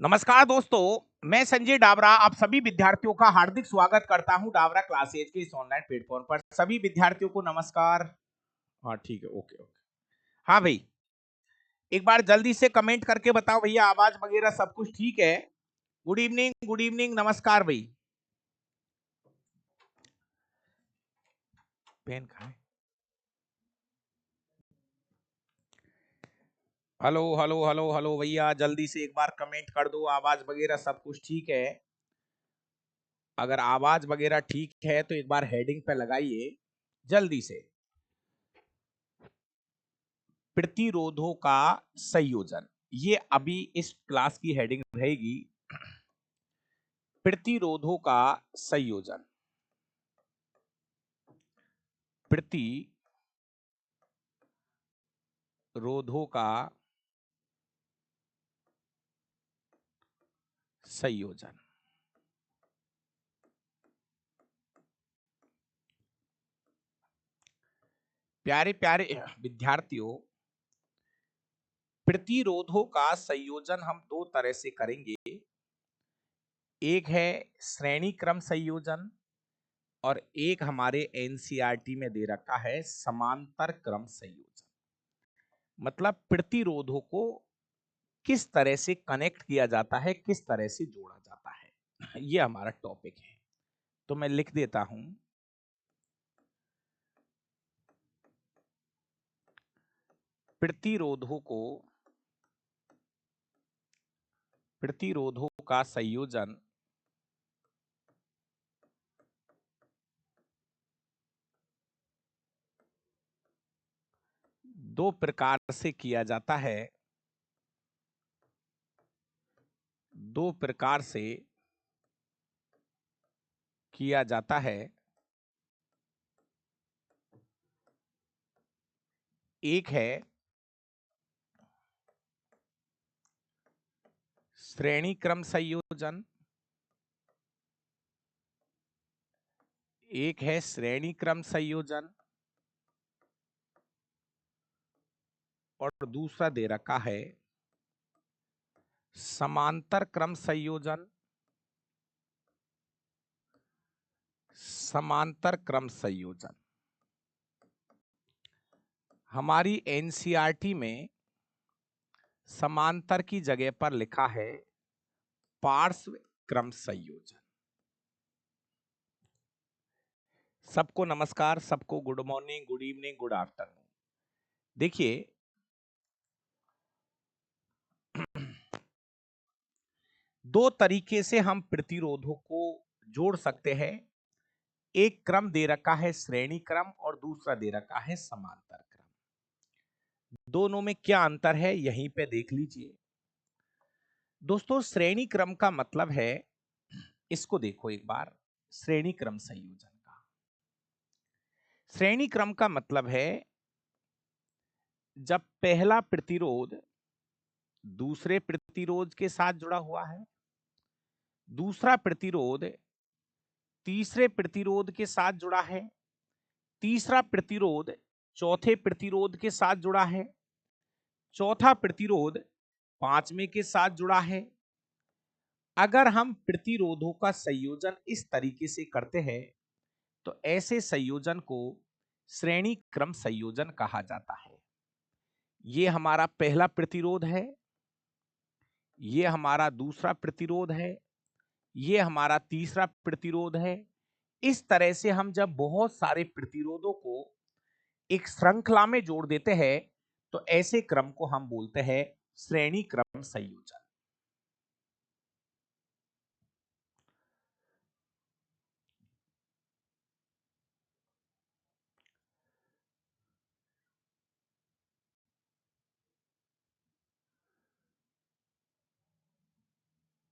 नमस्कार दोस्तों, मैं संजय डाबरा आप सभी विद्यार्थियों का हार्दिक स्वागत करता हूं डाबरा क्लासेज के इस ऑनलाइन प्लेटफॉर्म पर। सभी विद्यार्थियों को नमस्कार। हाँ ठीक है, ओके ओके। हाँ भाई, एक बार जल्दी से कमेंट करके बताओ भैया, आवाज वगैरह सब कुछ ठीक है। गुड इवनिंग, गुड इवनिंग, नमस्कार भाई। पेन कहाँ है? हेलो हेलो हेलो हेलो भैया, जल्दी से एक बार कमेंट कर दो, आवाज वगैरह सब कुछ ठीक है। अगर आवाज वगैरह ठीक है तो एक बार हेडिंग पे लगाइए जल्दी से। प्रतिरोधों का संयोजन, ये अभी इस क्लास की हेडिंग रहेगी। प्रतिरोधों का संयोजन, प्रतिरोधों का संयोजन। प्यारे प्यारे विद्यार्थियों, प्रतिरोधों का संयोजन हम दो तरह से करेंगे। एक है श्रेणी क्रम संयोजन और एक हमारे एनसीईआरटी में दे रखा है समांतर क्रम संयोजन। मतलब प्रतिरोधों को किस तरह से कनेक्ट किया जाता है, किस तरह से जोड़ा जाता है, ये हमारा टॉपिक है। तो मैं लिख देता हूं, प्रतिरोधों का संयोजन दो प्रकार से किया जाता है। दो प्रकार से किया जाता है। एक है श्रेणी क्रम संयोजन, एक है श्रेणी क्रम संयोजन और दूसरा दे रखा है समांतर क्रम संयोजन। समांतर क्रम संयोजन हमारी एनसीईआरटी में समांतर की जगह पर लिखा है पार्श्व क्रम संयोजन। सबको नमस्कार, सबको good morning, good evening, good afternoon. देखिए, दो तरीके से हम प्रतिरोधों को जोड़ सकते हैं। एक क्रम दे रखा है श्रेणी क्रम और दूसरा दे रखा है समांतर क्रम। दोनों में क्या अंतर है यहीं पे देख लीजिए दोस्तों। श्रेणी क्रम का मतलब है, इसको देखो एक बार, श्रेणी क्रम संयोजन का श्रेणी क्रम का मतलब है जब पहला प्रतिरोध दूसरे प्रतिरोध के साथ जुड़ा हुआ है, दूसरा प्रतिरोध तीसरे प्रतिरोध के साथ जुड़ा है, तीसरा प्रतिरोध चौथे प्रतिरोध के साथ जुड़ा है, चौथा प्रतिरोध पांचवें के साथ जुड़ा है। अगर हम प्रतिरोधों का संयोजन इस तरीके से करते हैं तो ऐसे संयोजन को श्रेणी क्रम संयोजन कहा जाता है। ये हमारा पहला प्रतिरोध है, ये हमारा दूसरा प्रतिरोध है, ये हमारा तीसरा प्रतिरोध है। इस तरह से हम जब बहुत सारे प्रतिरोधों को एक श्रृंखला में जोड़ देते हैं तो ऐसे क्रम को हम बोलते हैं श्रेणी क्रम संयोजन।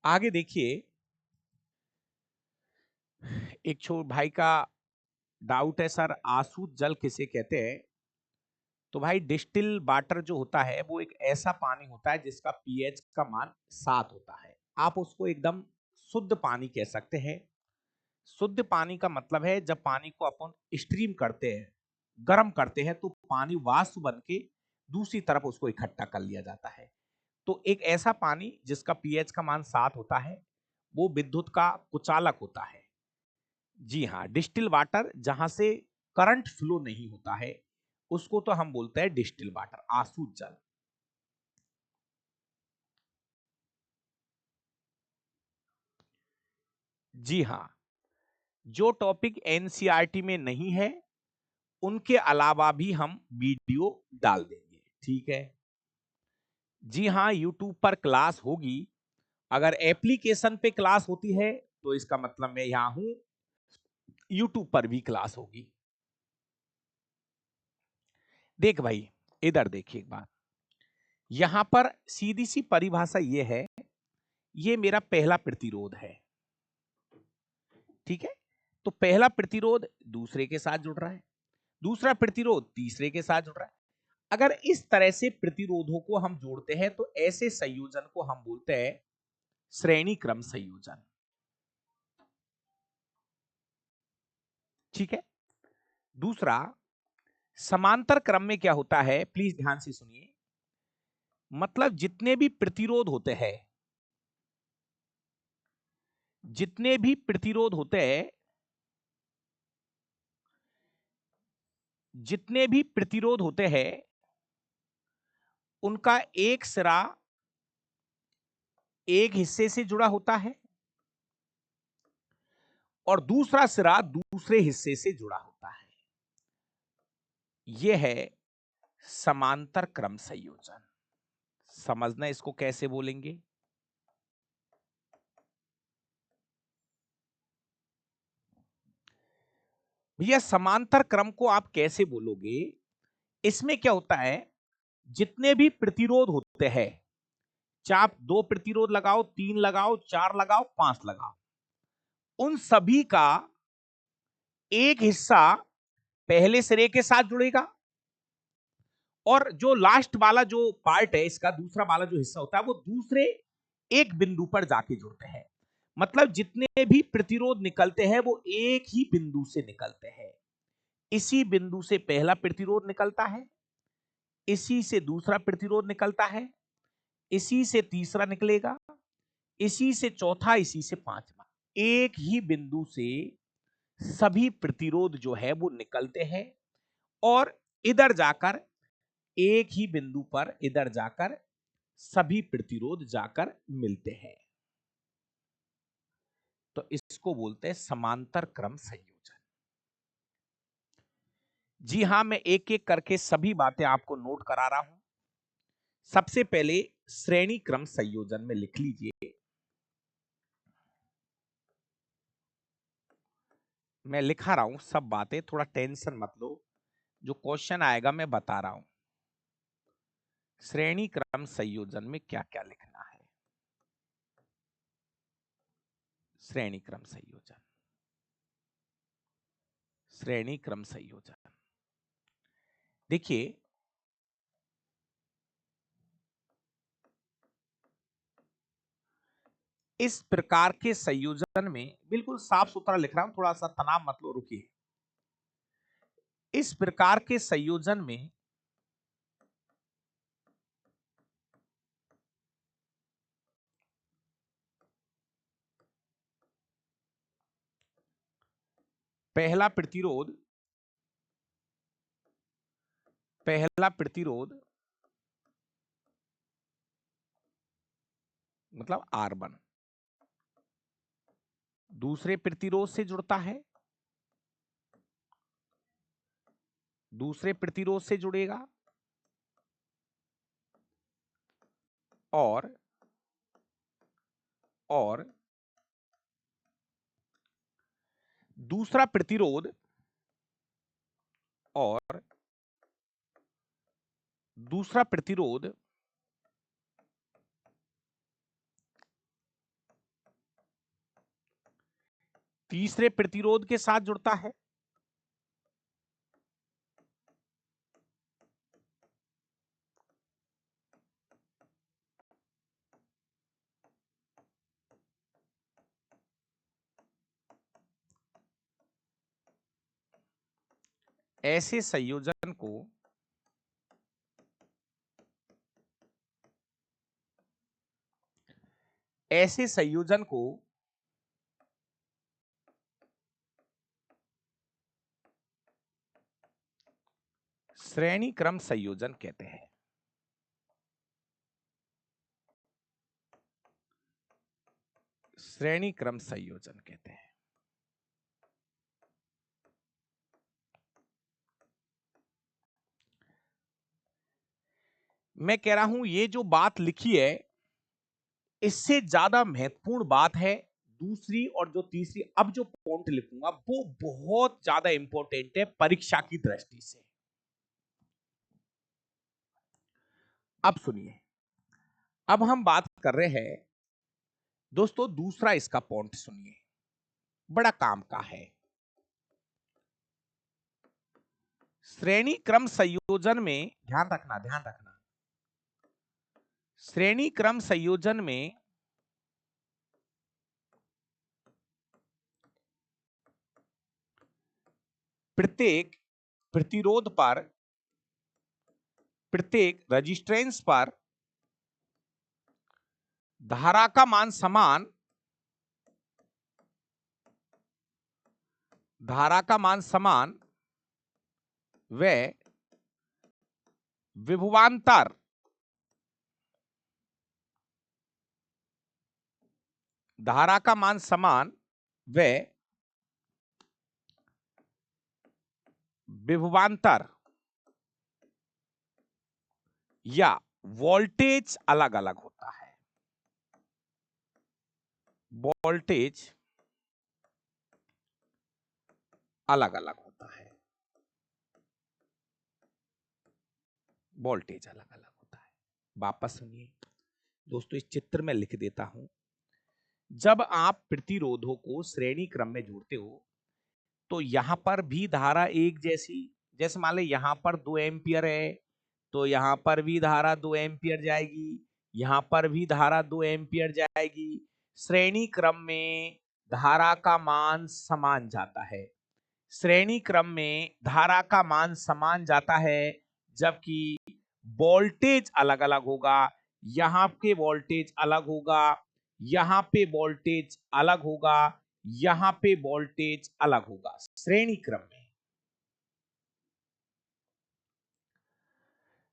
आगे देखिए, एक छोटे भाई का डाउट है, सर आसूत जल किसे कहते हैं? तो भाई डिस्टिल वाटर जो होता है वो एक ऐसा पानी होता है जिसका पीएच का मान 7 होता है। आप उसको एकदम शुद्ध पानी कह सकते हैं। शुद्ध पानी का मतलब है जब पानी को अपन स्ट्रीम करते हैं, गर्म करते हैं, तो पानी वाष्प बन के दूसरी तरफ उसको इकट्ठा कर लिया जाता है। तो एक ऐसा पानी जिसका पीएच का मान 7 होता है वो विद्युत का कुचालक होता है। जी हाँ, डिस्टिल वाटर जहां से करंट फ्लो नहीं होता है उसको तो हम बोलते हैं डिस्टिल वाटर, आसुत जल। जी हाँ, जो टॉपिक एनसीईआरटी में नहीं है उनके अलावा भी हम वीडियो डाल देंगे, ठीक है। जी हाँ, यूट्यूब पर क्लास होगी। अगर एप्लीकेशन पे क्लास होती है तो इसका मतलब मैं यहां हूं, यूट्यूब पर भी क्लास होगी। देख भाई, इधर देखिए एक बार, यहां पर सीधी सी परिभाषा ये है, ये मेरा पहला प्रतिरोध है, ठीक है। तो पहला प्रतिरोध दूसरे के साथ जुड़ रहा है, दूसरा प्रतिरोध तीसरे के साथ जुड़ रहा है। अगर इस तरह से प्रतिरोधों को हम जोड़ते हैं तो ऐसे संयोजन को हम बोलते हैं श्रेणी क्रम संयोजन, ठीक है। दूसरा, समांतर क्रम में क्या होता है, प्लीज ध्यान से सुनिए। मतलब जितने भी प्रतिरोध होते हैं, जितने भी प्रतिरोध होते हैं, जितने भी प्रतिरोध होते हैं उनका एक सिरा एक हिस्से से जुड़ा होता है और दूसरा सिरा दूसरे हिस्से से जुड़ा होता है। यह है समांतर क्रम संयोजन। समझना इसको कैसे बोलेंगे। भैया समांतर क्रम को आप कैसे बोलोगे, इसमें क्या होता है, जितने भी प्रतिरोध होते हैं, चाहे आप 2 प्रतिरोध लगाओ, 3 लगाओ, 4 लगाओ, 5 लगाओ, उन सभी का एक हिस्सा पहले सिरे के साथ जुड़ेगा और जो लास्ट वाला जो पार्ट है इसका, दूसरा वाला जो हिस्सा होता है वो दूसरे एक बिंदु पर जाके जुड़ते हैं। मतलब जितने भी प्रतिरोध निकलते हैं वो एक ही बिंदु से निकलते हैं। इसी बिंदु से पहला प्रतिरोध निकलता है, इसी से दूसरा प्रतिरोध निकलता है, इसी से तीसरा निकलेगा, इसी से चौथा, इसी से पांचवा। एक ही बिंदु से सभी प्रतिरोध जो है वो निकलते हैं और इधर जाकर एक ही बिंदु पर इधर जाकर सभी प्रतिरोध जाकर मिलते हैं। तो इसको बोलते हैं समांतर क्रम संयोजन। जी हां, मैं एक एक करके सभी बातें आपको नोट करा रहा हूं। सबसे पहले श्रेणी क्रम संयोजन में लिख लीजिए, मैं लिखा रहा हूं सब बातें, थोड़ा टेंशन मत लो, जो क्वेश्चन आएगा मैं बता रहा हूं। श्रेणी क्रम संयोजन में क्या क्या लिखना है। श्रेणी क्रम संयोजन, श्रेणी क्रम संयोजन। देखिए, इस प्रकार के संयोजन में, बिल्कुल साफ सुथरा लिख रहा हूं, थोड़ा सा तनाव मत लो, रुकिए। इस प्रकार के संयोजन में पहला प्रतिरोध, पहला प्रतिरोध मतलब R1 दूसरे प्रतिरोध से जुड़ता है, दूसरे प्रतिरोध से जुड़ेगा और और दूसरा प्रतिरोध और दूसरा प्रतिरोध तीसरे प्रतिरोध के साथ जुड़ता है। ऐसे संयोजन को ऐसे संयोजन को श्रेणी क्रम संयोजन कहते हैं। श्रेणी क्रम संयोजन कहते हैं। मैं कह रहा हूं ये जो बात लिखी है इससे ज्यादा महत्वपूर्ण बात है दूसरी और जो तीसरी अब जो पॉइंट लिखूंगा वो बहुत ज्यादा इंपॉर्टेंट है परीक्षा की दृष्टि से। अब सुनिए, अब हम बात कर रहे हैं दोस्तों दूसरा इसका पॉइंट सुनिए, बड़ा काम का है। श्रेणी क्रम संयोजन में ध्यान रखना, ध्यान रखना, श्रेणी क्रम संयोजन में प्रत्येक प्रतिरोध पर, प्रत्येक रेजिस्टेंस पर धारा का मान समान, धारा का मान समान व विभवांतर धारा का मान समान व विभवांतर या वोल्टेज अलग अलग होता है। वोल्टेज अलग अलग होता है। वोल्टेज अलग अलग होता है। वापस सुनिए दोस्तों, इस चित्र में लिख देता हूं। जब आप प्रतिरोधों को श्रेणी क्रम में जोड़ते हो तो यहां पर भी धारा एक जैसी, जैसे मान लो यहां पर 2 एम्पियर है तो यहां पर भी धारा 2 एम्पियर जाएगी, यहां पर भी धारा 2 एम्पियर जाएगी। श्रेणी क्रम में धारा का मान समान जाता है। श्रेणी क्रम में धारा का मान समान जाता है जबकि वोल्टेज अलग अलग होगा। यहां पे वोल्टेज अलग होगा, यहां पे वोल्टेज अलग होगा, यहां पे वोल्टेज अलग होगा श्रेणी क्रम में।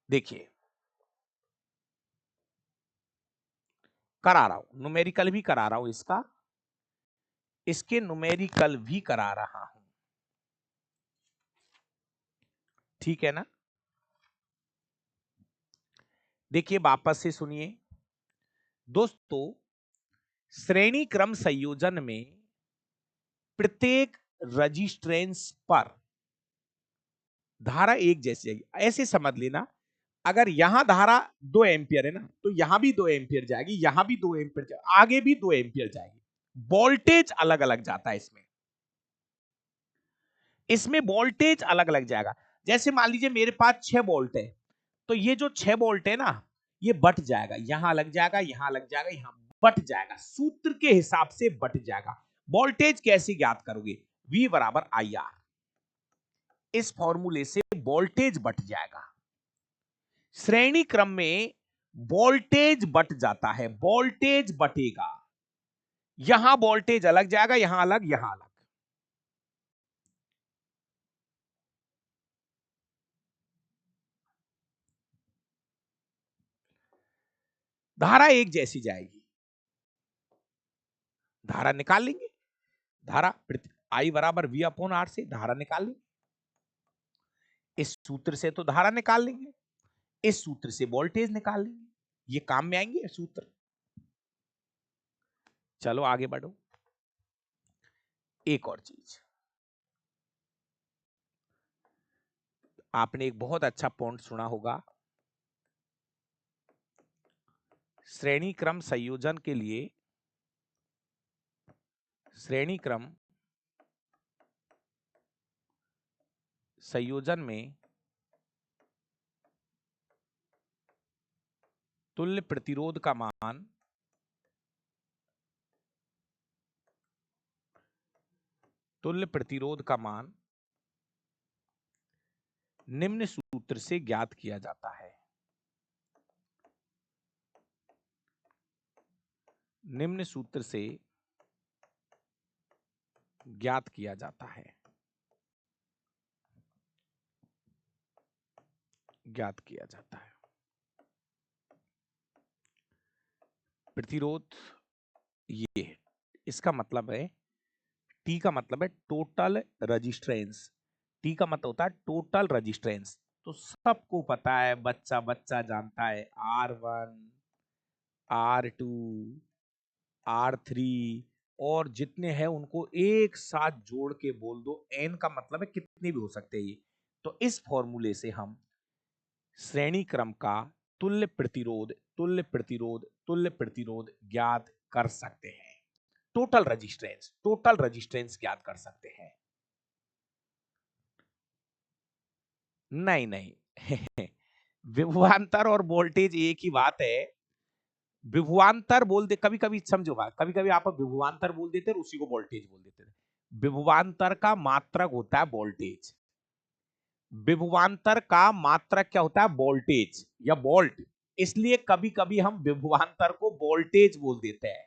देखिए करा रहा हूं, न्यूमेरिकल भी करा रहा हूं, इसके न्यूमेरिकल भी करा रहा हूं, ठीक है ना। देखिए वापस से सुनिए दोस्तों, श्रेणी क्रम संयोजन में प्रत्येक रजिस्टेंस पर धारा एक जैसी आएगी। ऐसे समझ लेना, अगर यहां धारा 2 एम्पियर है ना तो यहां भी 2 एम्पियर जाएगी, यहां भी 2 एम्पियर जाएगी, आगे भी 2 एम्पियर जाएगी। वोल्टेज अलग अलग जाता है इसमें, इसमें वोल्टेज अलग अलग जाएगा। जैसे मान लीजिए मेरे पास 6 वोल्ट है तो ये जो 6 वोल्ट है ना ये बट जाएगा, यहां लग जाएगा, यहां लग जाएगा, यहां बट जाएगा, सूत्र के हिसाब से बट जाएगा। वोल्टेज कैसे ज्ञात करोगे? V बराबर IR, इस फॉर्मूले से वोल्टेज बट जाएगा। श्रेणी क्रम में वोल्टेज बट जाता है, वोल्टेज बटेगा, यहां वोल्टेज अलग जाएगा, यहां अलग, यहां अलग। धारा एक जैसी जाएगी, धारा निकाल लेंगे, धारा I बराबर V अपॉन R से धारा निकाल लेंगे, इस सूत्र से तो धारा निकाल लेंगे, इस सूत्र से वोल्टेज निकाल लेंगे, ये काम में आएंगे सूत्र। चलो आगे बढ़ो। एक और चीज, आपने एक बहुत अच्छा पॉइंट सुना होगा, श्रेणी क्रम संयोजन के लिए, श्रेणी क्रम संयोजन में तुल्य प्रतिरोध का मान निम्न सूत्र से ज्ञात किया जाता है। निम्न सूत्र से ज्ञात किया जाता है। ज्ञात किया जाता है। प्रतिरोध ये है, इसका मतलब है, टी का मतलब है टोटल रजिस्टेंस। टी का मतलब होता है टोटल रजिस्टेंस। तो सबको पता है, बच्चा बच्चा जानता है, R1, R2, R3 और जितने हैं उनको एक साथ जोड़ के बोल दो। N का मतलब है कितने भी हो सकते हैं ये। तो इस फॉर्मूले से हम श्रेणी क्रम का तुल्य प्रतिरोध, तुल्य प्रतिरोध, तुल्य प्रतिरोध ज्ञात कर सकते हैं। टोटल रजिस्टेंस ज्ञात कर सकते हैं। नहीं नहीं विभवांतर और वोल्टेज एक ही बात है। विभवांतर बोल दे, कभी कभी समझो बात, कभी कभी आप विभवांतर बोल देते और उसी को वोल्टेज बोल देते थे। विभवांतर का मात्रक होता है वोल्टेज। विभवांतर का मात्रक क्या होता है? वोल्टेज या वोल्ट। इसलिए कभी कभी हम विभवांतर को वोल्टेज बोल देते हैं।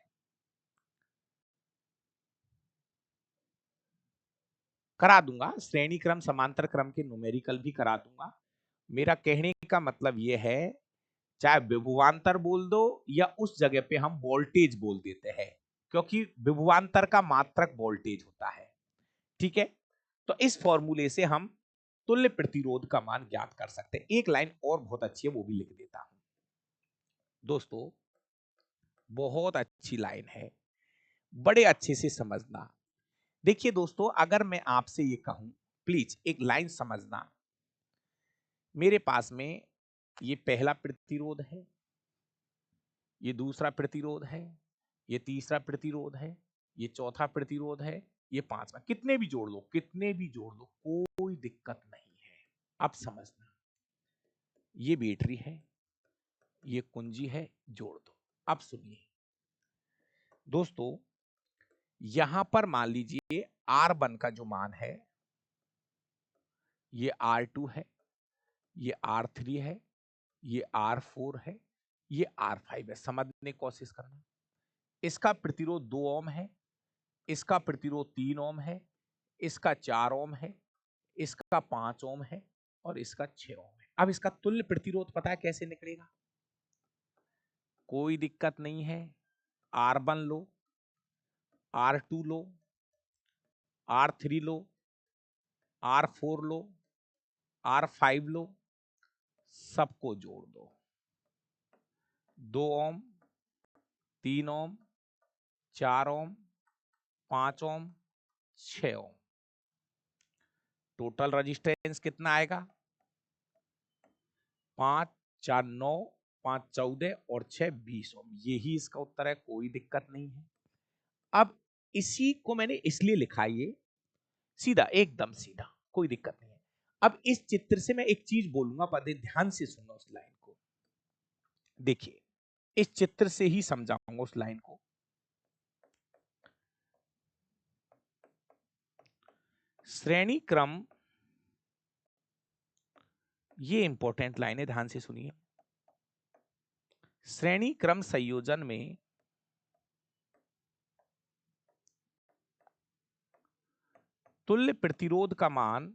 करा दूंगा, श्रेणी क्रम समांतर क्रम के न्यूमेरिकल भी करा दूंगा। मेरा कहने का मतलब यह है, चाहे विभवांतर बोल दो या उस जगह पे हम वोल्टेज बोल देते हैं, क्योंकि विभवांतर का मात्रक वोल्टेज होता है। ठीक है, तो इस फॉर्मूले से हम तुल्य प्रतिरोध का मान ज्ञात कर सकते हैं। एक लाइन और बहुत अच्छी है, वो भी लिख देता हूं दोस्तों, बहुत अच्छी लाइन है, बड़े अच्छे से समझना। देखिए दोस्तों, अगर मैं आपसे ये कहूं, प्लीज एक लाइन समझना। मेरे पास में ये पहला प्रतिरोध है, ये दूसरा प्रतिरोध है, ये तीसरा प्रतिरोध है, ये चौथा प्रतिरोध है, ये पांचवा। कितने भी जोड़ लो, कितने भी जोड़ लो, कोई दिक्कत नहीं है। अब समझना, ये बैटरी है, ये कुंजी है, जोड़ दो। अब सुनिए दोस्तों, यहां पर मान लीजिए R1 का जो मान है, ये R2 है, ये R3 है, ये R4 है, ये R5 है। समझने की कोशिश करना। इसका प्रतिरोध 2 ओम है, इसका प्रतिरोध 3 ओम है, इसका 4 ओम है, इसका 5 ओम है और इसका 6 ओम है। अब इसका तुल्य प्रतिरोध पता है कैसे निकलेगा? कोई दिक्कत नहीं है। R1 लो, R2 लो, R3 लो, R4 लो, R5 लो, सबको जोड़ दो। 2 ओम, 3 ओम, 4 ओम, 5 ओम, 6 ओम। टोटल रजिस्टेंस कितना आएगा? 5 4 9, 5 14 और 6 20 ओम। यही इसका उत्तर है, कोई दिक्कत नहीं है। अब इसी को मैंने इसलिए लिखा, ये सीधा, एकदम सीधा, कोई दिक्कत नहीं है। अब इस चित्र से मैं एक चीज बोलूंगा, पहले ध्यान से सुनना उस लाइन को। देखिए, इस चित्र से ही समझाऊंगा उस लाइन को। श्रेणी क्रम, ये इंपॉर्टेंट लाइन है, ध्यान से सुनिए। श्रेणी क्रम संयोजन में तुल्य प्रतिरोध का मान,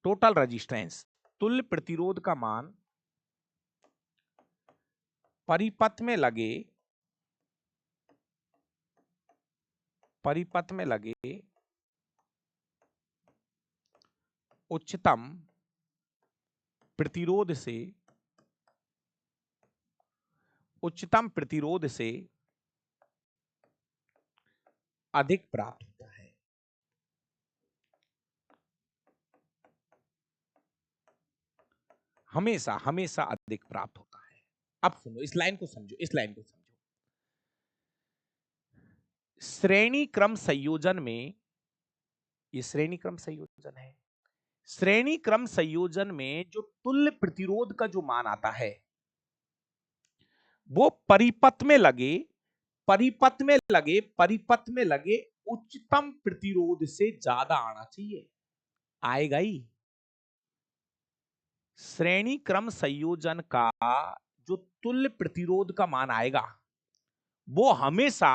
टोटल रजिस्टेंस, तुल्य प्रतिरोध का मान परिपथ में लगे, परिपथ में लगे उच्चतम प्रतिरोध से, उच्चतम प्रतिरोध से अधिक प्राप्त होता है। हमेशा हमेशा अधिक प्राप्त होता है। अब सुनो, इस लाइन को समझो, इस लाइन को समझो। श्रेणी क्रम संयोजन में, ये श्रेणी क्रम संयोजन है, श्रेणी क्रम संयोजन में जो तुल्य प्रतिरोध का जो मान आता है, वो परिपथ में लगे, परिपथ में लगे, परिपथ में लगे उच्चतम प्रतिरोध से ज्यादा आना चाहिए। आएगा ही। श्रेणी क्रम संयोजन का जो तुल्य प्रतिरोध का मान आएगा वो हमेशा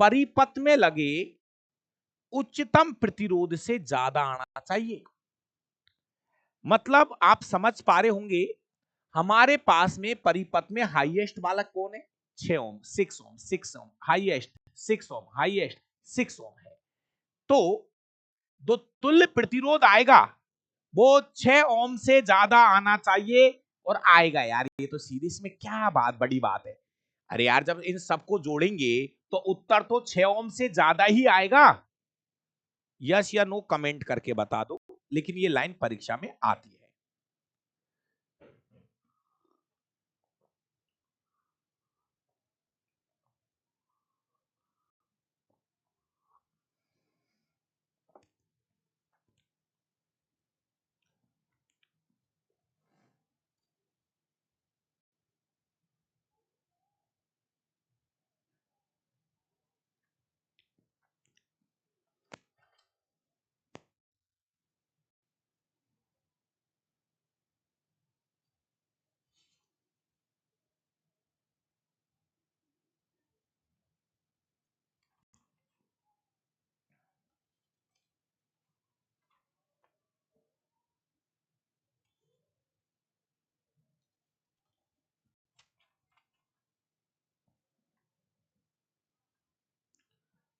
परिपथ में लगे उच्चतम प्रतिरोध से ज्यादा आना चाहिए। मतलब आप समझ पा रहे होंगे, हमारे पास में परिपथ में हाईएस्ट वाला कौन है? 6 ओम, 6 ओम, 6 ओम हाईएस्ट, 6 ओम हाईएस्ट, 6 ओम है। तो जो तुल्य प्रतिरोध आएगा वो 6 ओम से ज्यादा आना चाहिए और आएगा। यार ये तो सीरीज में क्या बात, बड़ी बात है। अरे यार जब इन सबको जोड़ेंगे तो उत्तर तो 6 ओम से ज्यादा ही आएगा। यस या नो कमेंट करके बता दो, लेकिन ये लाइन परीक्षा में आती है।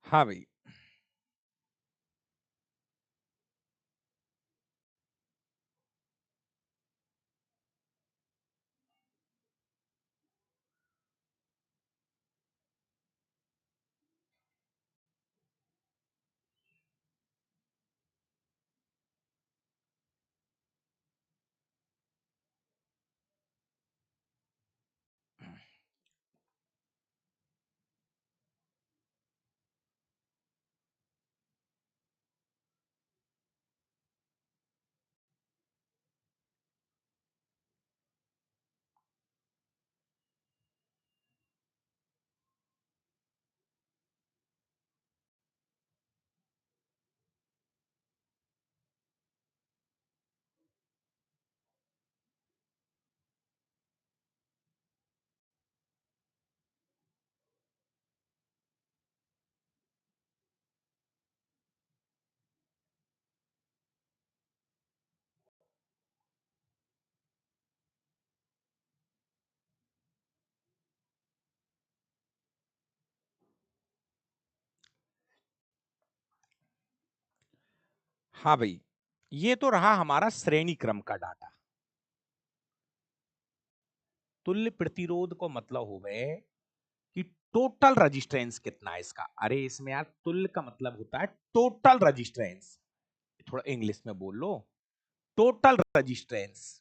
हाँ भाई, हाँ भाई, ये तो रहा हमारा श्रेणी क्रम का डाटा। तुल्य प्रतिरोध को मतलब हो गए कि टोटल रजिस्टेंस कितना है इसका। अरे इसमें यार तुल्य का मतलब होता है टोटल रजिस्टेंस। थोड़ा इंग्लिश में बोल लो, टोटल रजिस्टेंस।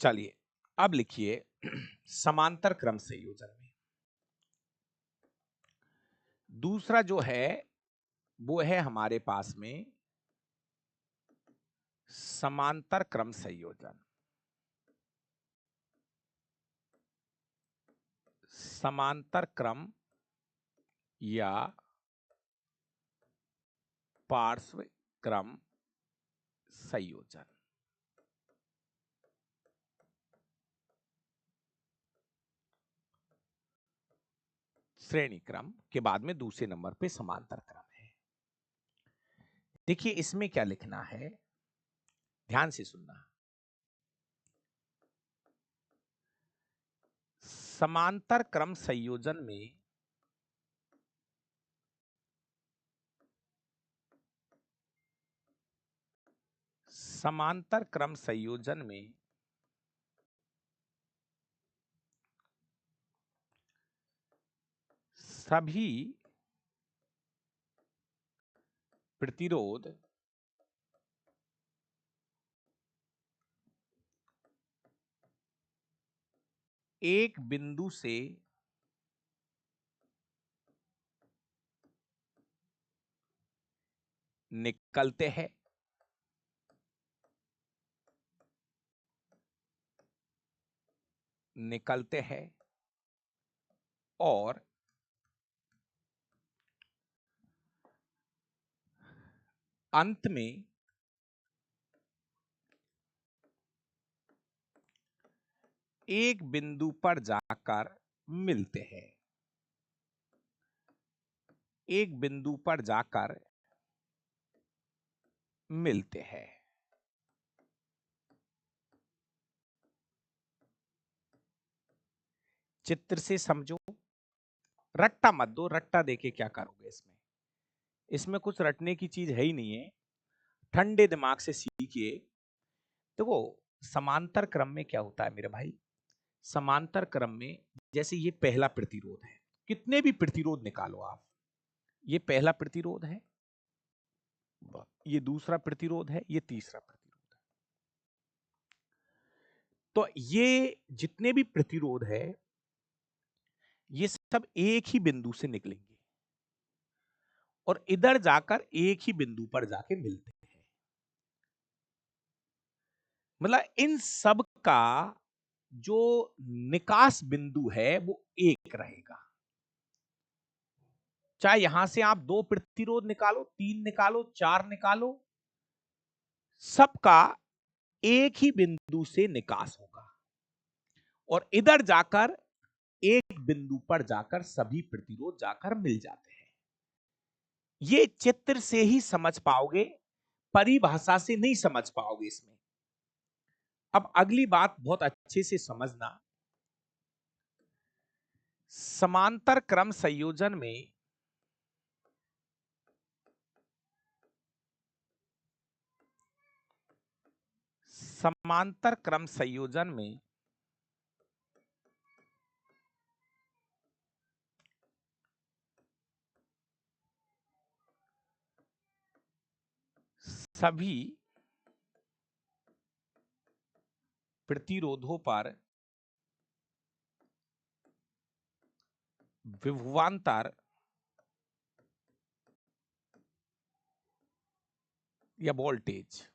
चलिए अब लिखिए समांतर क्रम संयोजन में दूसरा जो है वो है हमारे पास में समांतर क्रम संयोजन। समांतर क्रम या पार्श्व क्रम संयोजन। श्रेणी क्रम के बाद में दूसरे नंबर पे समांतर क्रम है। देखिए इसमें क्या लिखना है, ध्यान से सुनना। समांतर क्रम संयोजन में समांतर क्रम संयोजन में सभी प्रतिरोध एक बिंदु से निकलते हैं और अंत में एक बिंदु पर जाकर मिलते हैं। एक बिंदु पर जाकर मिलते हैं। चित्र से समझो, रट्टा मत दो। रट्टा देके क्या करोगे? इसमें इसमें कुछ रटने की चीज है ही नहीं है। ठंडे दिमाग से सीखिए। देखो, समांतर क्रम में क्या होता है मेरे भाई? समांतर क्रम में जैसे ये पहला प्रतिरोध है, कितने भी प्रतिरोध निकालो आप, ये पहला प्रतिरोध है, ये दूसरा प्रतिरोध है, ये तीसरा प्रतिरोध है। तो ये जितने भी प्रतिरोध है ये सब एक ही बिंदु से निकलेंगे और इधर जाकर एक ही बिंदु पर जाके मिलते हैं। मतलब इन सब का जो निकास बिंदु है वो एक रहेगा। चाहे यहां से आप 2 प्रतिरोध निकालो, 3 निकालो, 4 निकालो, सबका एक ही बिंदु से निकास होगा और इधर जाकर एक बिंदु पर जाकर सभी प्रतिरोध जाकर मिल जाते हैं। ये चित्र से ही समझ पाओगे, परिभाषा से नहीं समझ पाओगे इसमें। अब अगली बात बहुत अच्छे से समझना। समांतर क्रम संयोजन में समांतर क्रम संयोजन में सभी प्रतिरोधों पर विभवांतर या वोल्टेज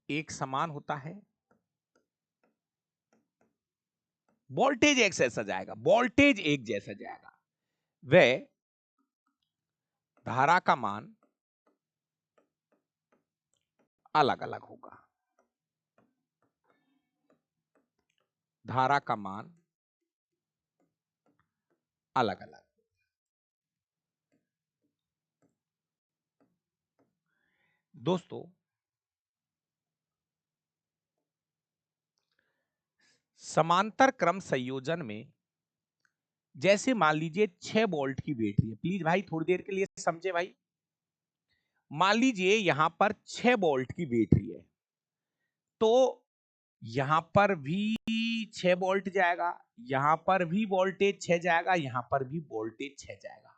एक समान होता है। वोल्टेज एक जैसा जाएगा, वोल्टेज एक जैसा जाएगा। वह धारा का मान अलग अलग होगा। धारा का मान अलग अलग। दोस्तों, समांतर क्रम संयोजन में जैसे मान लीजिए 6 वोल्ट की बैटरी है। प्लीज भाई थोड़ी देर के लिए समझे भाई। मान लीजिए यहां पर 6 वोल्ट की बैटरी है, तो यहां पर भी 6 वोल्ट जाएगा, यहां पर भी वोल्टेज 6 जाएगा, यहां पर भी वोल्टेज 6 जाएगा।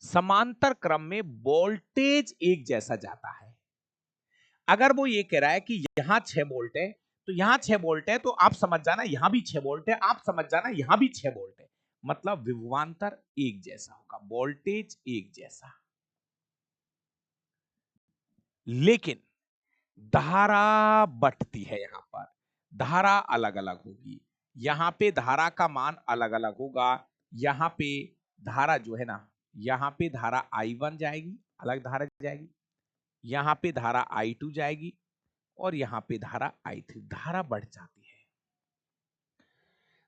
समांतर क्रम में वोल्टेज एक जैसा जाता है। अगर वो ये कह रहा है कि यहां 6 वोल्ट है तो यहां 6 वोल्ट है, तो आप समझ जाना यहां भी 6 वोल्ट है, आप समझ जाना यहां भी 6 वोल्ट है। मतलब विभवांतर एक जैसा होगा, वोल्टेज एक जैसा। लेकिन धारा बटती है। यहां पर धारा अलग अलग होगी। यहां पे धारा का मान अलग अलग होगा। यहां पे धारा जो है ना, यहां पे धारा I1 जाएगी, अलग धारा जाएगी। यहां पे धारा I2 जाएगी और यहां पे धारा I3। धारा बढ़ जाती है।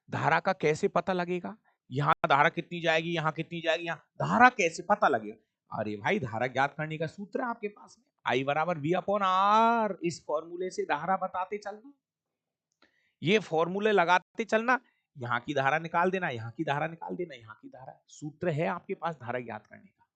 धारा का कैसे पता लगेगा? यहां धारा कितनी जाएगी, यहां कितनी जाएगी, यहां धारा कैसे पता लगेगा? अरे भाई, धारा ज्ञात करने का सूत्र है आपके पास में, I बराबर V/R। इस फॉर्मूले से धारा बताते चलना, ये फॉर्मूले लगाते चलना। यहां की धारा निकाल देना, यहां की धारा निकाल देना, यहां की धारा। सूत्र है आपके पास धारा ज्ञात करने का।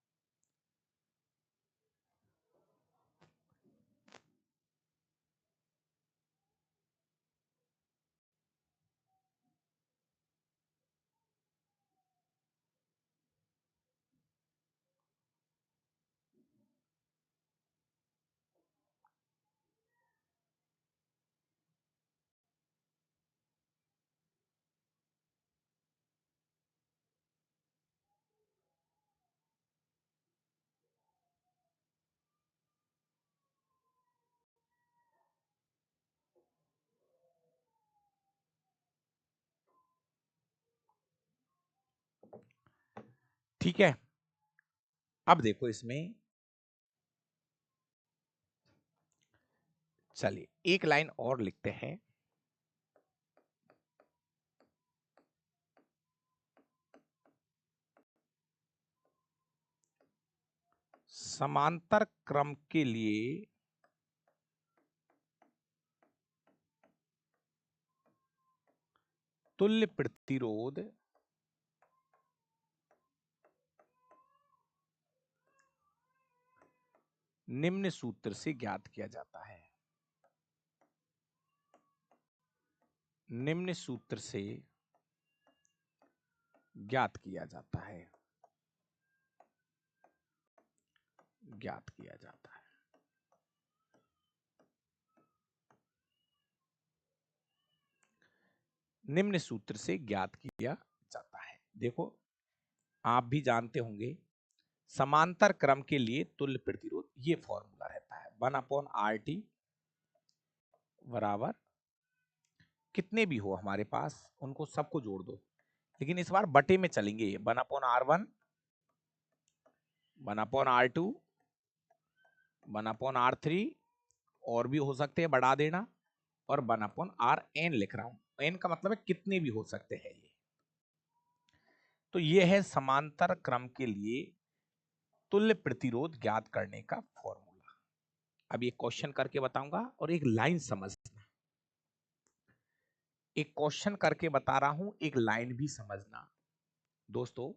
ठीक है, अब देखो इसमें, चलिए एक लाइन और लिखते हैं। समांतर क्रम के लिए तुल्य प्रतिरोध निम्न सूत्र से ज्ञात किया जाता है। निम्न सूत्र से ज्ञात किया जाता है। ज्ञात किया जाता है। निम्न सूत्र से ज्ञात किया जाता है। देखो आप भी जानते होंगे, समांतर क्रम के लिए तुल्य प्रतिरोध ये फॉर्मूला रहता है 1/RT बराबर, कितने भी हो हमारे पास उनको सबको जोड़ दो, लेकिन इस बार बटे में चलेंगे। 1/R1, 1/R2, 1/R3, और भी हो सकते हैं बढ़ा देना, और 1/Rn लिख रहा हूं। n का मतलब है कितने भी हो सकते हैं ये। तो ये है समांतर क्रम के लिए तुल्य प्रतिरोध ज्ञात करने का फॉर्मूला। अब ये क्वेश्चन करके बताऊंगा और एक लाइन समझना। एक क्वेश्चन करके बता रहा हूं, एक लाइन भी समझना दोस्तों।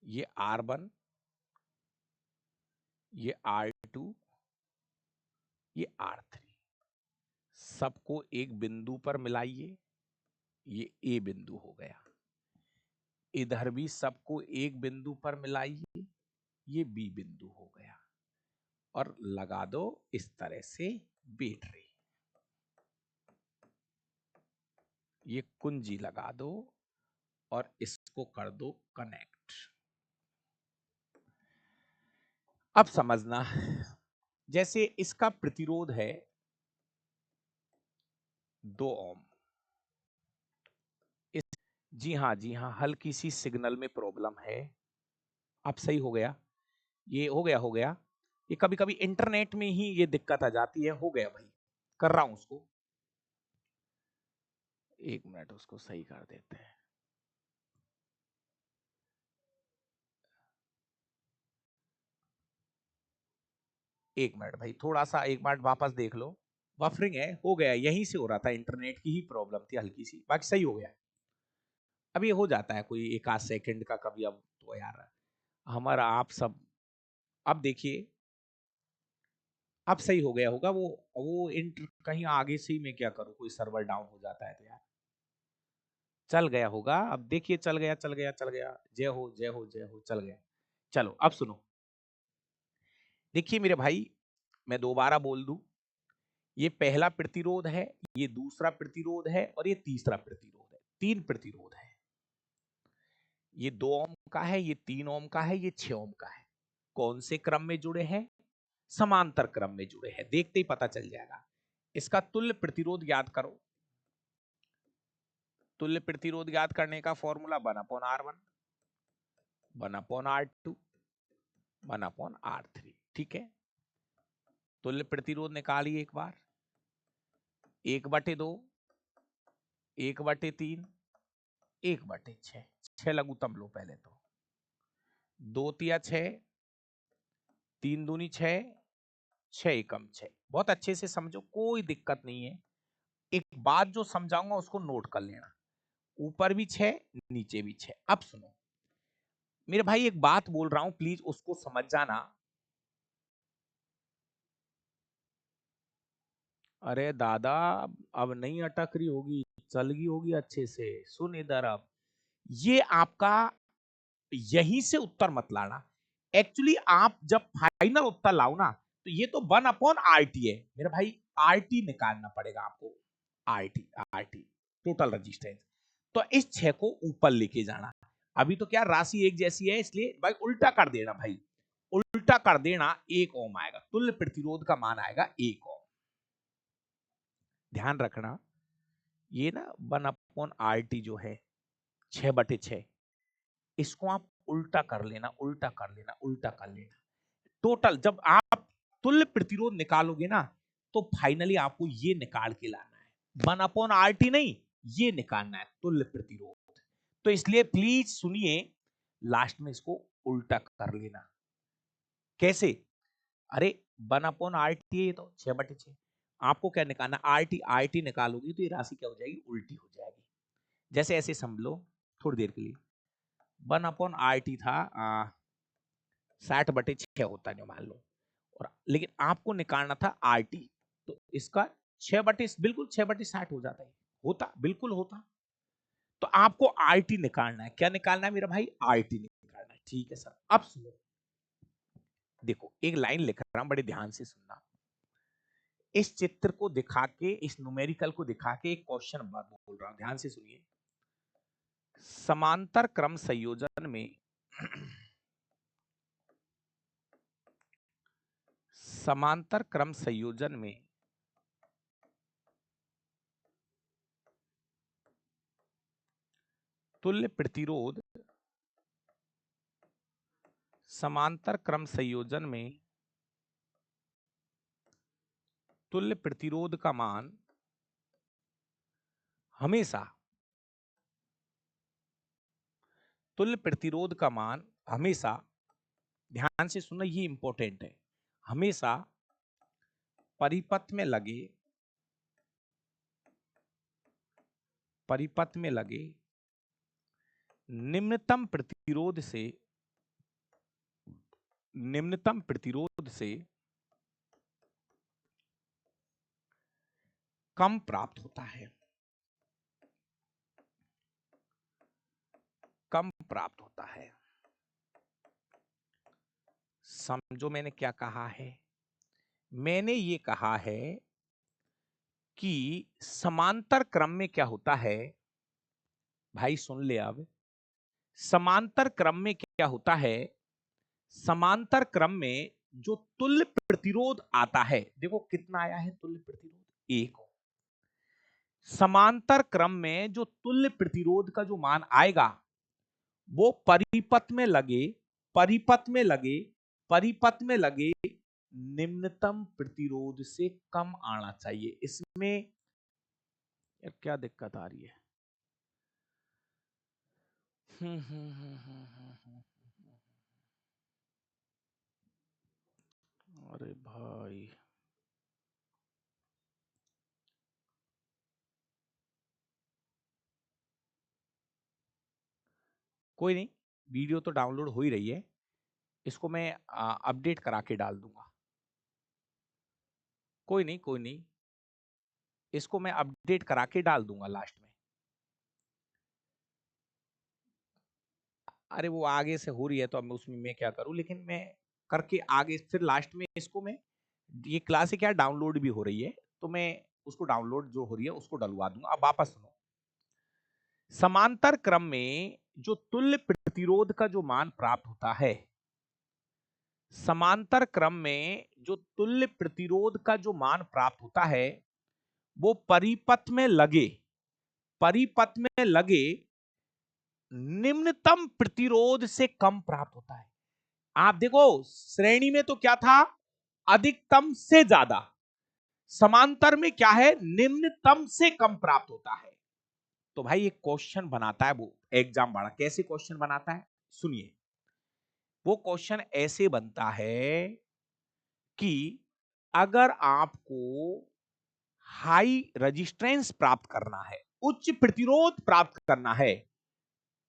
ये R1, ये R2, ये R3, सबको एक बिंदु पर मिलाइए, ये A बिंदु हो गया। इधर भी सबको एक बिंदु पर मिलाइए, ये B बिंदु हो गया, और लगा दो इस तरह से बैटरी। ये कुंजी लगा दो और इसको कर दो कनेक्ट। अब समझना, जैसे इसका प्रतिरोध है 2 ओम। जी हाँ, हल्की सी सिग्नल में प्रॉब्लम है। अब सही हो गया, ये हो गया। ये कभी कभी इंटरनेट में ही ये दिक्कत आ जाती है। हो गया भाई, कर रहा हूं उसको, 1 मिनट उसको सही कर देते हैं। एक मिनट भाई, थोड़ा सा एक मिनट वापस देख लो। बफरिंग है, हो गया, यहीं से हो रहा था, इंटरनेट की ही प्रॉब्लम थी हल्की सी, बाकी सही हो गया। अब ये हो जाता है कोई 1 आध सेकंड का कभी। अब तो यार हमारा आप सब, अब देखिए अब सही हो गया होगा। वो इंटर कहीं आगे से ही मैं क्या करूं, कोई सर्वर डाउन हो जाता है तो यार चल गया होगा। अब देखिए चल गया, चल गया, चल गया। जय हो, जय हो, जय हो, चल गया। चलो अब सुनो, देखिए मेरे भाई, मैं दोबारा बोल दूं, ये पहला प्रतिरोध है, ये दूसरा प्रतिरोध है, और ये तीसरा प्रतिरोध है। 3 प्रतिरोध है। ये 2 ओम का है, ये 3 ओम का है, ये 6 ओम का है। कौन से क्रम में जुड़े हैं? समांतर क्रम में जुड़े हैं। देखते ही पता चल जाएगा। इसका तुल्य प्रतिरोध याद करो। तुल्य प्रतिरोध याद करने का फॉर्मूला 1/R1, 1/R2, 1/R3। ठीक है, तुल्य प्रतिरोध निकालिए एक बार। 1/2, 1/3, 1/6। 6 लघुत्तम लो पहले तो। 2 तिया 6, 3 दूनी 6, 6 एकम 6। बहुत अच्छे से समझो, कोई दिक्कत नहीं है। एक बात जो समझाऊंगा उसको नोट कर लेना, ऊपर भी 6, नीचे भी 6। अब सुनो मेरे भाई, एक बात बोल रहा हूं, प्लीज उसको समझ जाना। अरे दादा, अब नहीं अटक रही होगी, चल गई होगी अच्छे से। सुन इधर, अब ये आपका यहीं से उत्तर मत लाना। एक्चुअली आप जब फाइनल उत्तर लाओ ना, तो ये तो 1/RT है मेरे भाई। RT निकालना पड़ेगा आपको। RT total resistance. तो इस 6 को ऊपर लेके जाना। अभी तो क्या राशि एक जैसी है, इसलिए भाई उल्टा कर देना भाई, उल्टा उल्टा कर देना 1 ओम आएगा, तुल्य प्रतिरोध का मान आएगा 1 ओम। ध्यान रखना ये ना 1/RT जो है 6/6, इसको आप उल्टा कर लेना, उल्टा कर लेना, उल्टा कर लेना। टोटल जब आप तुल्य प्रतिरोध निकालोगे ना तो फाइनली आपको ये निकाल के लाना है, 1/RT नहीं, ये निकालना है तुल्य प्रतिरोध। तो इसलिए प्लीज सुनिए, लास्ट में इसको उल्टा कर लेना। कैसे? अरे 1/RT है तो 6/6, आपको क्या निकालना, RT निकालोगी तो ये राशि क्या हो जाएगी, उल्टी हो जाएगी। जैसे ऐसे समझ लो थोड़ी देर के लिए, 1/RT था 60/6 होता है मान लो, और लेकिन आपको निकालना था RT, तो इसका 6/, बिल्कुल 6/60 हो जाता है, होता बिल्कुल होता। तो आपको RT निकालना है, क्या निकालना है मेरा भाई, RT निकालना है। ठीक है सर, अब सुनो, देखो एक लाइन लिख रहा हूं, बड़े ध्यान से सुनना। इस चित्र को दिखा के, इस न्यूमेरिकल को दिखा के एक क्वेश्चन बोल रहा हूं, ध्यान से सुनिए। समांतर क्रम संयोजन में समांतर क्रम संयोजन में तुल्य प्रतिरोध, समांतर क्रम संयोजन में तुल्य प्रतिरोध का मान हमेशा, तुल्य प्रतिरोध का मान हमेशा, ध्यान से सुनना ये इंपॉर्टेंट है, हमेशा परिपथ में लगे, परिपथ में लगे निम्नतम प्रतिरोध से, निम्नतम प्रतिरोध से कम प्राप्त होता है, कम प्राप्त होता है। समझो मैंने क्या कहा है, मैंने ये कहा है कि समांतर क्रम में क्या होता है, भाई सुन ले अब, समांतर क्रम में क्या होता है, समांतर क्रम में जो तुल्य प्रतिरोध आता है, देखो कितना आया है तुल्य प्रतिरोध, 1। समांतर क्रम में जो तुल्य प्रतिरोध का जो मान आएगा वो परिपथ में लगे, परिपथ में लगे, परिपथ में लगे निम्नतम प्रतिरोध से कम आना चाहिए। इसमें यार क्या दिक्कत आ रही है, अरे भाई कोई नहीं, वीडियो तो डाउनलोड हो ही रही है, इसको मैं अपडेट करा के डाल दूंगा, कोई नहीं कोई नहीं, इसको मैं अपडेट करा के डाल दूंगा लास्ट में। अरे वो आगे से हो रही है तो अब उसमें मैं क्या करूं, लेकिन मैं करके आगे फिर लास्ट में इसको मैं, ये क्लास क्या डाउनलोड भी हो रही है तो मैं उसको डाउनलोड जो हो रही है उसको डलवा दूंगा। अब वापस सुनो, समांतर क्रम में जो तुल्य प्रतिरोध का जो मान प्राप्त होता है, समांतर क्रम में जो तुल्य प्रतिरोध का जो मान प्राप्त होता है वो परिपथ में लगे, परिपथ में लगे निम्नतम प्रतिरोध से कम प्राप्त होता है। आप देखो श्रेणी में तो क्या था, अधिकतम से ज्यादा, समांतर में क्या है, निम्नतम से कम प्राप्त होता है। तो भाई एक क्वेश्चन बनाता है वो एग्जाम वाला, कैसे क्वेश्चन बनाता है सुनिए, वो क्वेश्चन ऐसे बनता है कि अगर आपको हाई रेजिस्टेंस प्राप्त करना है, उच्च प्रतिरोध प्राप्त करना है,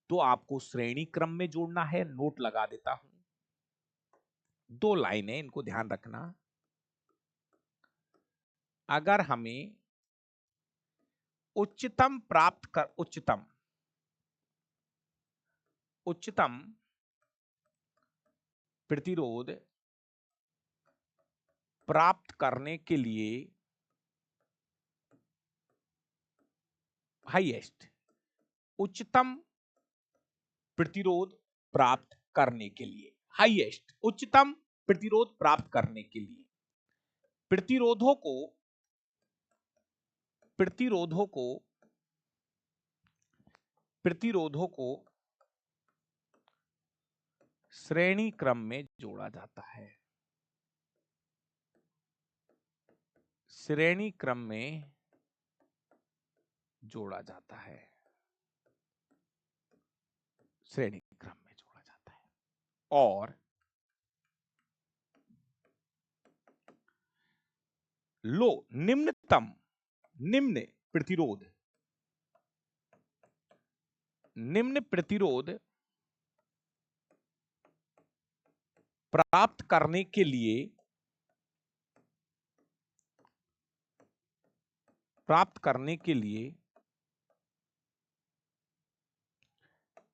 तो आपको श्रेणी क्रम में जोड़ना है। नोट लगा देता हूं, 2 लाइन है, इनको ध्यान रखना। अगर हमें उच्चतम प्राप्त कर, उच्चतम, उच्चतम प्रतिरोध प्राप्त करने के लिए, हाईएस्ट, उच्चतम प्रतिरोध प्राप्त करने के लिए, हाईएस्ट उच्चतम प्रतिरोध प्राप्त करने के लिए प्रतिरोधों को प्रतिरोधों को प्रतिरोधों को श्रेणी क्रम में जोड़ा जाता है। श्रेणी क्रम में जोड़ा जाता है। श्रेणी क्रम में जोड़ा जाता है और लो निम्नतम निम्न प्रतिरोध प्राप्त करने के लिए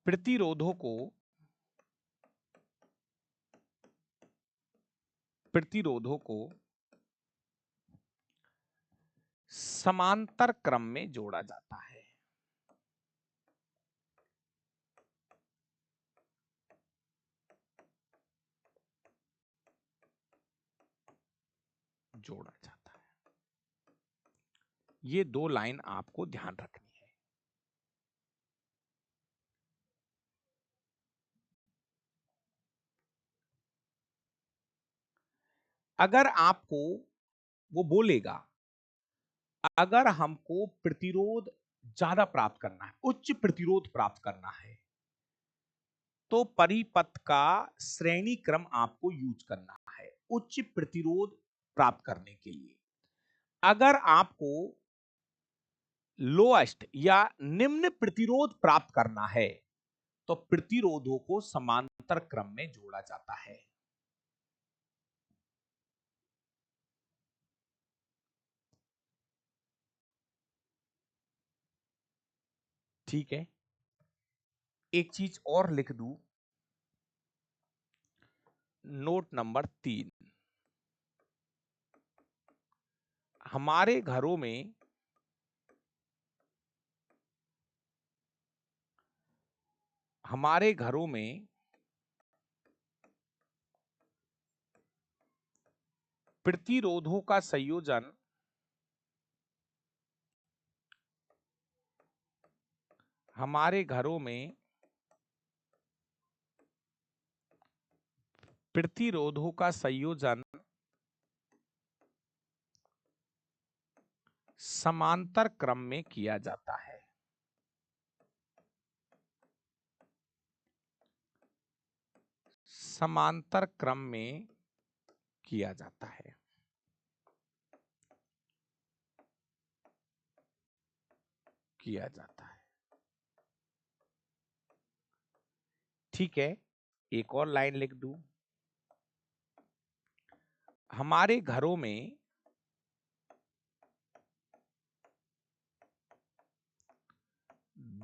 प्रतिरोधों को समांतर क्रम में जोड़ा जाता है। जोड़ा जाता है। ये दो लाइन आपको ध्यान रखनी है। अगर आपको वो बोलेगा, अगर हमको प्रतिरोध ज्यादा प्राप्त करना है, उच्च प्रतिरोध प्राप्त करना है, तो परिपथ का श्रेणी क्रम आपको यूज करना है उच्च प्रतिरोध प्राप्त करने के लिए। अगर आपको लोएस्ट या निम्न प्रतिरोध प्राप्त करना है तो प्रतिरोधों को समांतर क्रम में जोड़ा जाता है। ठीक है, एक चीज और लिख दूं, नोट नंबर 3। हमारे घरों में प्रतिरोधों का संयोजन समांतर क्रम में किया जाता है। समांतर क्रम में किया जाता है। किया जाता है। ठीक है, एक और लाइन लिख दूं, हमारे घरों में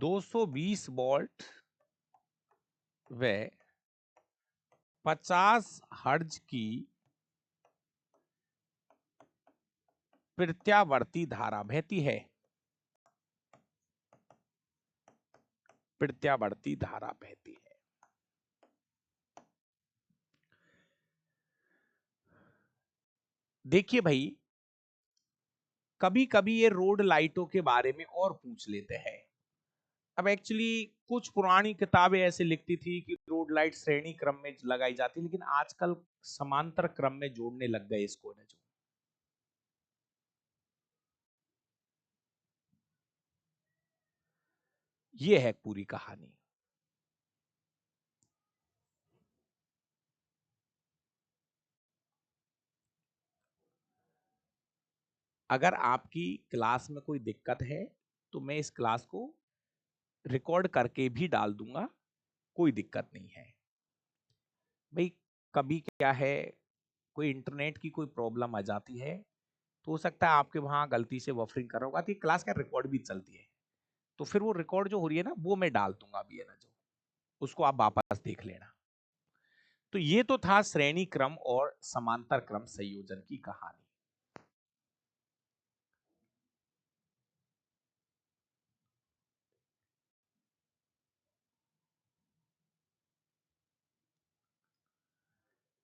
220 वोल्ट व 50 हर्ट्ज की प्रत्यावर्ती धारा बहती है। प्रत्यावर्ती धारा बहती है। देखिए भाई, कभी कभी ये रोड लाइटों के बारे में और पूछ लेते हैं। अब एक्चुअली कुछ पुरानी किताबें ऐसे लिखती थी कि रोड लाइट श्रेणी क्रम में लगाई जाती, लेकिन आजकल समांतर क्रम में जोड़ने लग गए इसको न। जो ये है पूरी कहानी। अगर आपकी क्लास में कोई दिक्कत है तो मैं इस क्लास को रिकॉर्ड करके भी डाल दूंगा, कोई दिक्कत नहीं है भाई। कभी क्या है, कोई इंटरनेट की कोई प्रॉब्लम आ जाती है तो हो सकता है आपके वहां गलती से बफरिंग कर रहा होगा, तो क्लास का रिकॉर्ड भी चलती है, तो फिर वो रिकॉर्ड जो हो रही है ना वो मैं डाल दूंगा अभी, है ना, जो उसको आप वापस देख लेना। तो ये तो था श्रेणी क्रम और समांतर क्रम संयोजन की कहानी।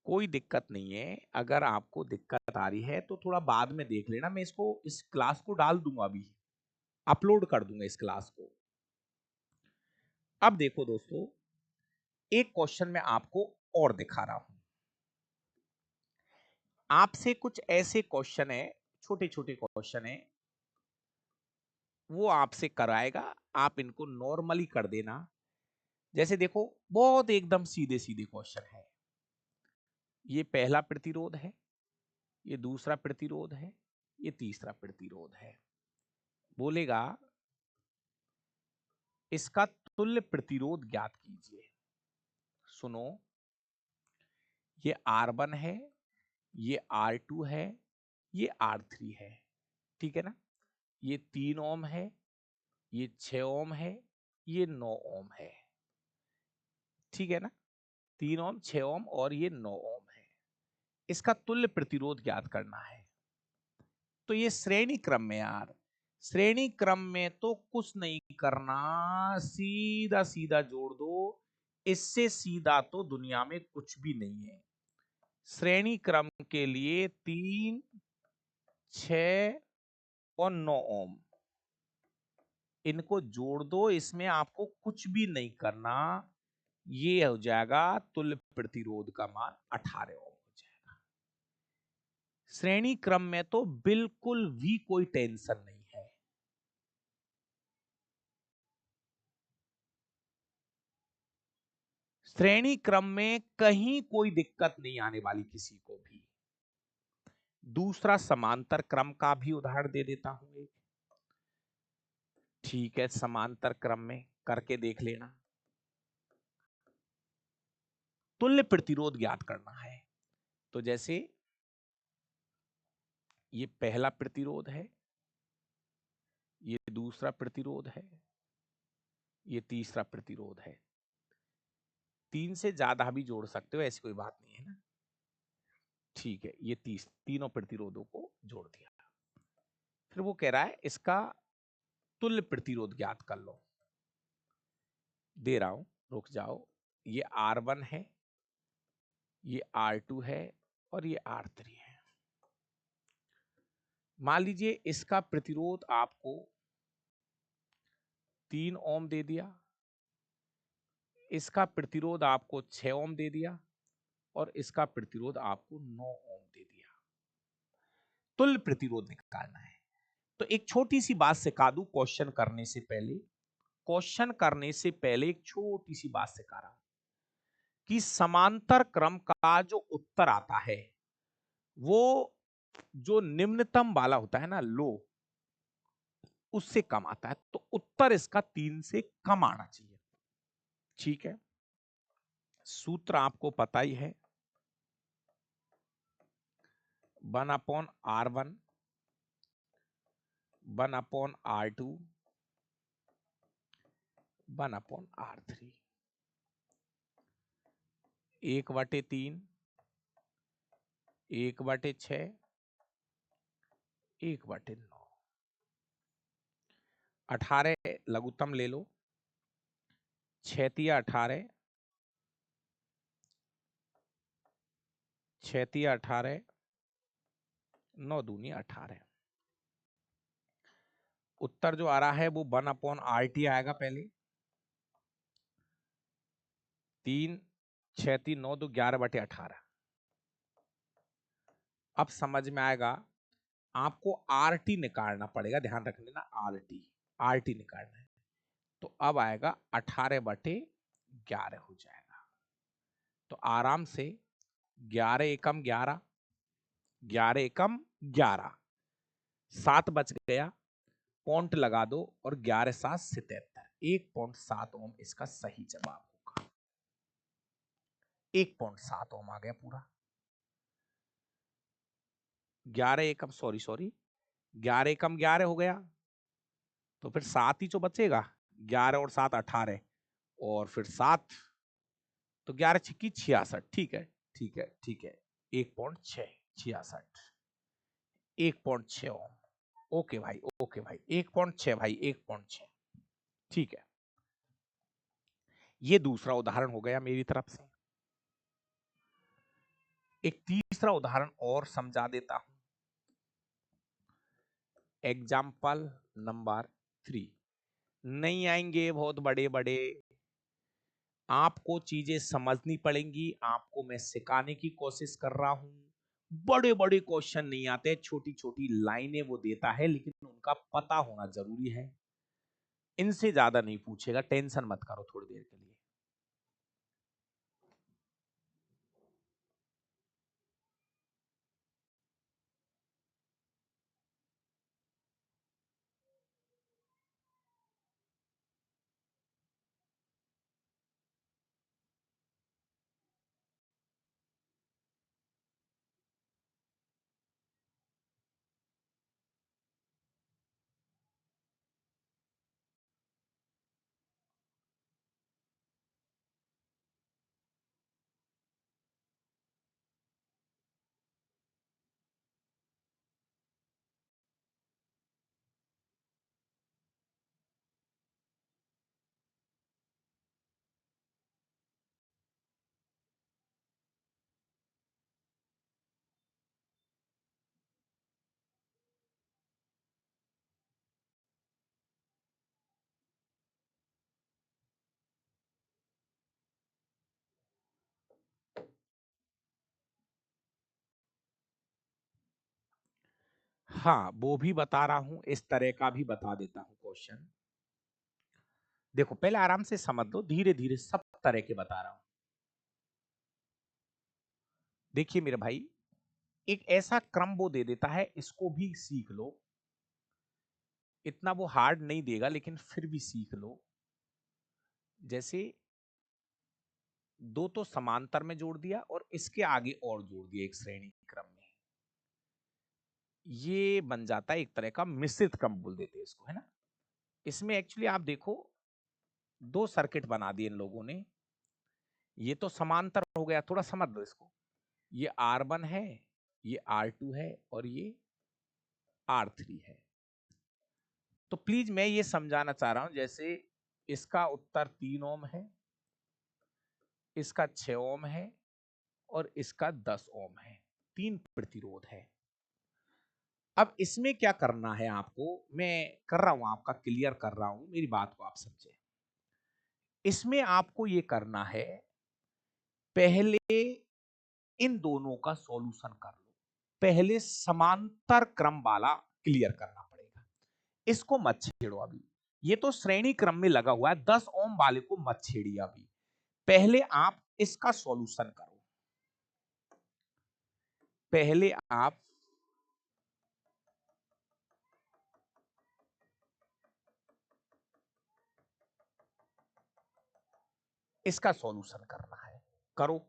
कोई दिक्कत नहीं है, अगर आपको दिक्कत आ रही है तो थोड़ा बाद में देख लेना, मैं इसको इस क्लास को डाल दूंगा, अभी अपलोड कर दूंगा इस क्लास को। अब देखो दोस्तों, एक क्वेश्चन मैं आपको और दिखा रहा हूं। आपसे कुछ ऐसे क्वेश्चन है, छोटे छोटे क्वेश्चन है, वो आपसे कराएगा, आप इनको नॉर्मली कर देना। जैसे देखो, बहुत एकदम सीधे सीधे क्वेश्चन है। ये पहला प्रतिरोध है, ये दूसरा प्रतिरोध है, ये तीसरा प्रतिरोध है। बोलेगा इसका तुल्य प्रतिरोध ज्ञात कीजिए। सुनो, ये R1 है, ये R2 है, ये R3 है, ठीक है ना। ये 3 ओम है, ये 6 ओम है, ये 9 ओम है, ठीक है ना। 3 ओम, 6 ओम और ये 9 ओम है। इसका तुल्य प्रतिरोध ज्ञात करना है। तो ये श्रेणी क्रम में यार, श्रेणी क्रम में तो कुछ नहीं करना, सीधा सीधा जोड़ दो। इससे सीधा तो दुनिया में कुछ भी नहीं है। श्रेणी क्रम के लिए 3, 6 और 9 ओम, इनको जोड़ दो, इसमें आपको कुछ भी नहीं करना। ये हो जाएगा तुल्य प्रतिरोध का मान 18 ओम हो जाएगा। श्रेणी क्रम में तो बिल्कुल भी कोई टेंशन नहीं है। श्रेणी क्रम में कहीं कोई दिक्कत नहीं आने वाली किसी को भी। दूसरा समांतर क्रम का भी उदाहरण दे देता हूं एक। ठीक है, समांतर क्रम में करके देख लेना। तुल्य प्रतिरोध ज्ञात करना है, तो जैसे ये पहला प्रतिरोध है, ये दूसरा प्रतिरोध है, ये तीसरा प्रतिरोध है। 3 से ज्यादा भी जोड़ सकते हो, ऐसी कोई बात नहीं है ना। ठीक है, ये तीनों प्रतिरोधों को जोड़ दिया। फिर वो कह रहा है इसका तुल्य प्रतिरोध ज्ञात कर लो। दे रहा हूं, रुक जाओ। ये R1 है, ये R2 है और ये R3 है। मान लीजिए इसका प्रतिरोध आपको 3 ओम दे दिया, इसका प्रतिरोध आपको 6 ओम दे दिया और इसका प्रतिरोध आपको 9 ओम दे दिया। तुल्य प्रतिरोध निकालना है। तो एक छोटी सी बात सिखा दूं, क्वेश्चन करने से पहले, क्वेश्चन करने से पहले एक छोटी सी बात सिखा रहा हूं कि समांतर क्रम का जो उत्तर आता है वो जो निम्नतम वाला होता है ना, लो, उससे कम आता है। तो उत्तर इसका 3 से कम आना चाहिए। ठीक है, सूत्र आपको पता ही है, 1/R1 1/R2 1/R3, 1/3 1/6 1/9। 18 लघुत्तम ले लो, 6 तिया 18, 6 तिया 18, 9 दूनी 18। उत्तर जो आ रहा है वो 1/RT आएगा पहले। 3 6 3 9 2 11/18। अब समझ में आएगा, आपको RT निकालना पड़ेगा, ध्यान रख लेना, RT निकालना है। तो अब आएगा 18/11 हो जाएगा। तो आराम से 11 एकम 11, 11 एकम 11, 7 बच गया, पॉइंट लगा दो और 11 7 77, 1.7 ओम इसका सही जवाब होगा। 1.7 ओम आ गया पूरा। 11 एकम, सॉरी 11 एकम 11 हो गया, तो फिर 7 ही तो बचेगा। 11 और 7 18 और फिर 7, तो 11 छिक्की 66। ठीक है, ठीक है, ठीक है, 1.6 66, 1.6 ओम। ओके भाई, ओके भाई, 1.6 भाई, 1.6। ठीक है, ये दूसरा उदाहरण हो गया मेरी तरफ से। एक तीसरा उदाहरण और समझा देता हूं। Example number 3। नहीं आएंगे बहुत बड़े बड़े, आपको चीजें समझनी पड़ेंगी, आपको मैं सिखाने की कोशिश कर रहा हूं। बड़े बड़े क्वेश्चन नहीं आते, छोटी छोटी लाइनें वो देता है, लेकिन उनका पता होना जरूरी है। इनसे ज्यादा नहीं पूछेगा, टेंशन मत करो थोड़ी देर के लिए। हाँ, वो भी बता रहा हूं, इस तरह का भी बता देता हूं क्वेश्चन। देखो पहले आराम से समझ लो, धीरे धीरे सब तरह के बता रहा हूं। देखिए मेरे भाई, एक ऐसा क्रम वो दे देता है, इसको भी सीख लो। इतना वो हार्ड नहीं देगा, लेकिन फिर भी सीख लो। जैसे दो तो समांतर में जोड़ दिया और इसके आगे और जोड़ दिया एक श्रेणी क्रम में, ये बन जाता है एक तरह का मिश्रित क्रम बोल देते हैं इसको, है ना। इसमें एक्चुअली आप देखो, दो सर्किट बना दिए इन लोगों ने। ये तो समांतर हो गया, थोड़ा समझ लो इसको। ये R1 है, ये R2 है, और ये R3 है। तो प्लीज मैं ये समझाना चाह रहा हूं, जैसे इसका उत्तर 3 ओम है, इसका 6 ओम है, और इसका 10 ओम है। 3 प्रतिरोध है। अब इसमें क्या करना है आपको, मैं कर रहा हूं, आपका क्लियर कर रहा हूं, मेरी बात को आप समझे। इसमें आपको ये करना है, पहले इन दोनों का सॉल्यूशन कर लो। पहले समांतर क्रम वाला क्लियर करना पड़ेगा, इसको मत छेड़ो अभी। ये तो श्रेणी क्रम में लगा हुआ है, 10 ओम वाले को मत छेड़िए अभी। पहले आप इसका सॉल्यूशन करो। पहले आप इसका सॉल्यूशन करना है, करो।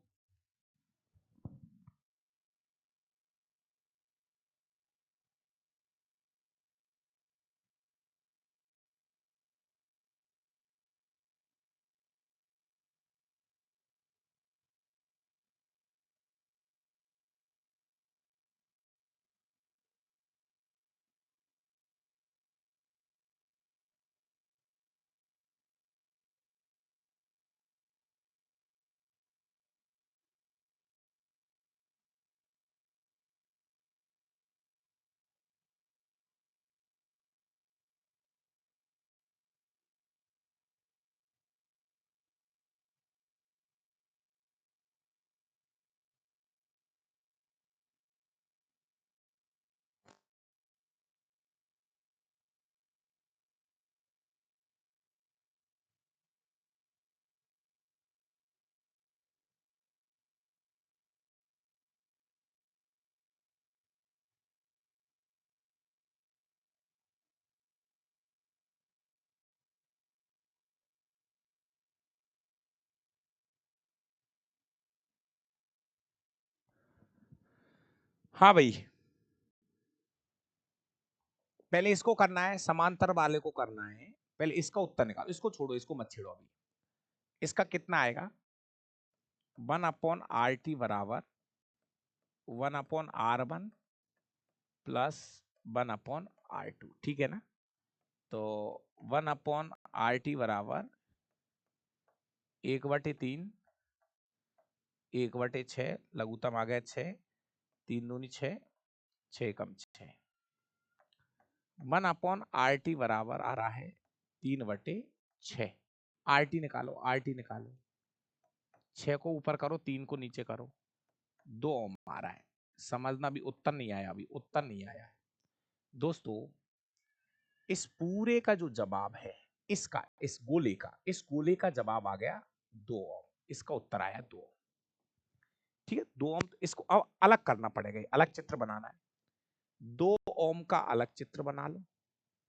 हाँ भाई, पहले इसको करना है, समांतर वाले को करना है। पहले इसका उत्तर निकालो, इसको छोड़ो, इसको मत छेड़ो अभी। इसका कितना आएगा, 1/RT बराबर 1/R1 प्लस 1/R2, ठीक है ना। तो 1/RT बराबर 1/3 1/6 लघुत्तम आ गया 6, 3 दूनी 6, 6 कम 6, 1/RT बराबर आ रहा है 3/6। RT निकालो, RT निकालो, 6 को ऊपर करो, 3 को नीचे करो, 2 ओम आ रहा है। समझना, भी उत्तर नहीं आया, अभी उत्तर नहीं आया है दोस्तों। इस पूरे का जो जवाब है, इसका, इस गोले का जवाब आ गया 2 ओम। इसका उत्तर आया 2 ओम। ठीक है, 2 ओम। तो इसको अब अलग करना पड़ेगा, अलग चित्र बनाना है। 2 ओम का अलग चित्र बना लो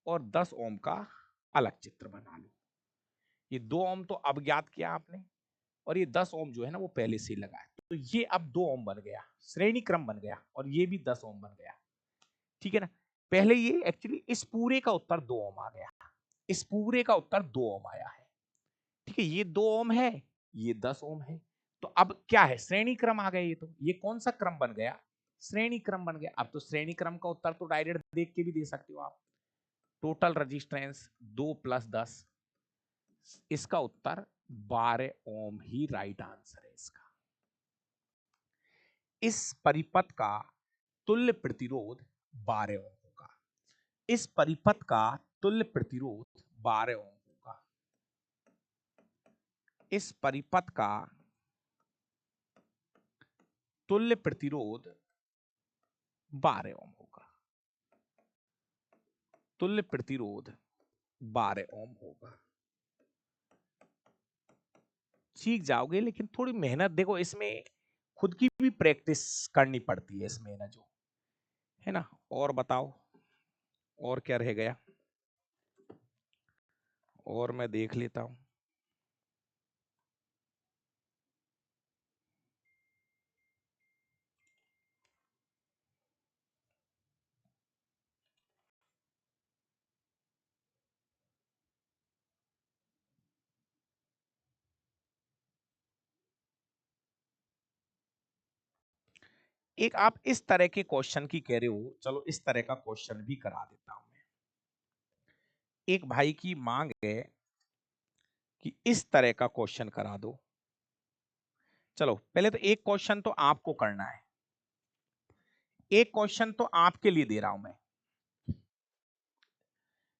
और 10 ओम का अलग चित्र बना लो। ये 2 ओम तो अब ज्ञात किया आपने, और ये 10 ओम जो है ना वो पहले से ही लगा है। तो ये अब 2 ओम बन गया, श्रेणी क्रम बन गया, और ये भी 10 ओम बन गया। ठीक है ना। पहले ये एक्चुअली इस पूरे का उत्तर 2 ओम आ गया, इस पूरे का उत्तर 2 ओम आया है। ठीक है, ये 2 ओम है, ये 10 ओम है। तो अब क्या है, श्रेणी क्रम आ गया। ये तो ये कौन सा क्रम बन गया, श्रेणी क्रम बन गया। अब तो श्रेणी क्रम का उत्तर तो डायरेक्ट देख के भी दे सकते हो आप। टोटल रेजिस्टेंस 2 + 10, इसका उत्तर 12 ओम ही राइट आंसर है इसका। इस परिपथ का तुल्य प्रतिरोध 12 ओम होगा। इस परिपथ का तुल्य प्रतिरोध 12 ओम होगा। इस परिपथ का तुल्य प्रतिरोध 12 ओम होगा। तुल्य प्रतिरोध 12 ओम होगा। सीख जाओगे, लेकिन थोड़ी मेहनत, देखो इसमें खुद की भी प्रैक्टिस करनी पड़ती है इसमें ना, जो है ना। और बताओ, और क्या रह गया, और मैं देख लेता हूं। एक आप इस तरह के क्वेश्चन की कह रहे हो, चलो इस तरह का क्वेश्चन भी करा देता हूं मैं। एक भाई की मांग है कि इस तरह का क्वेश्चन करा दो। चलो पहले तो एक क्वेश्चन तो आपको करना है, एक क्वेश्चन तो आपके लिए दे रहा हूं मैं।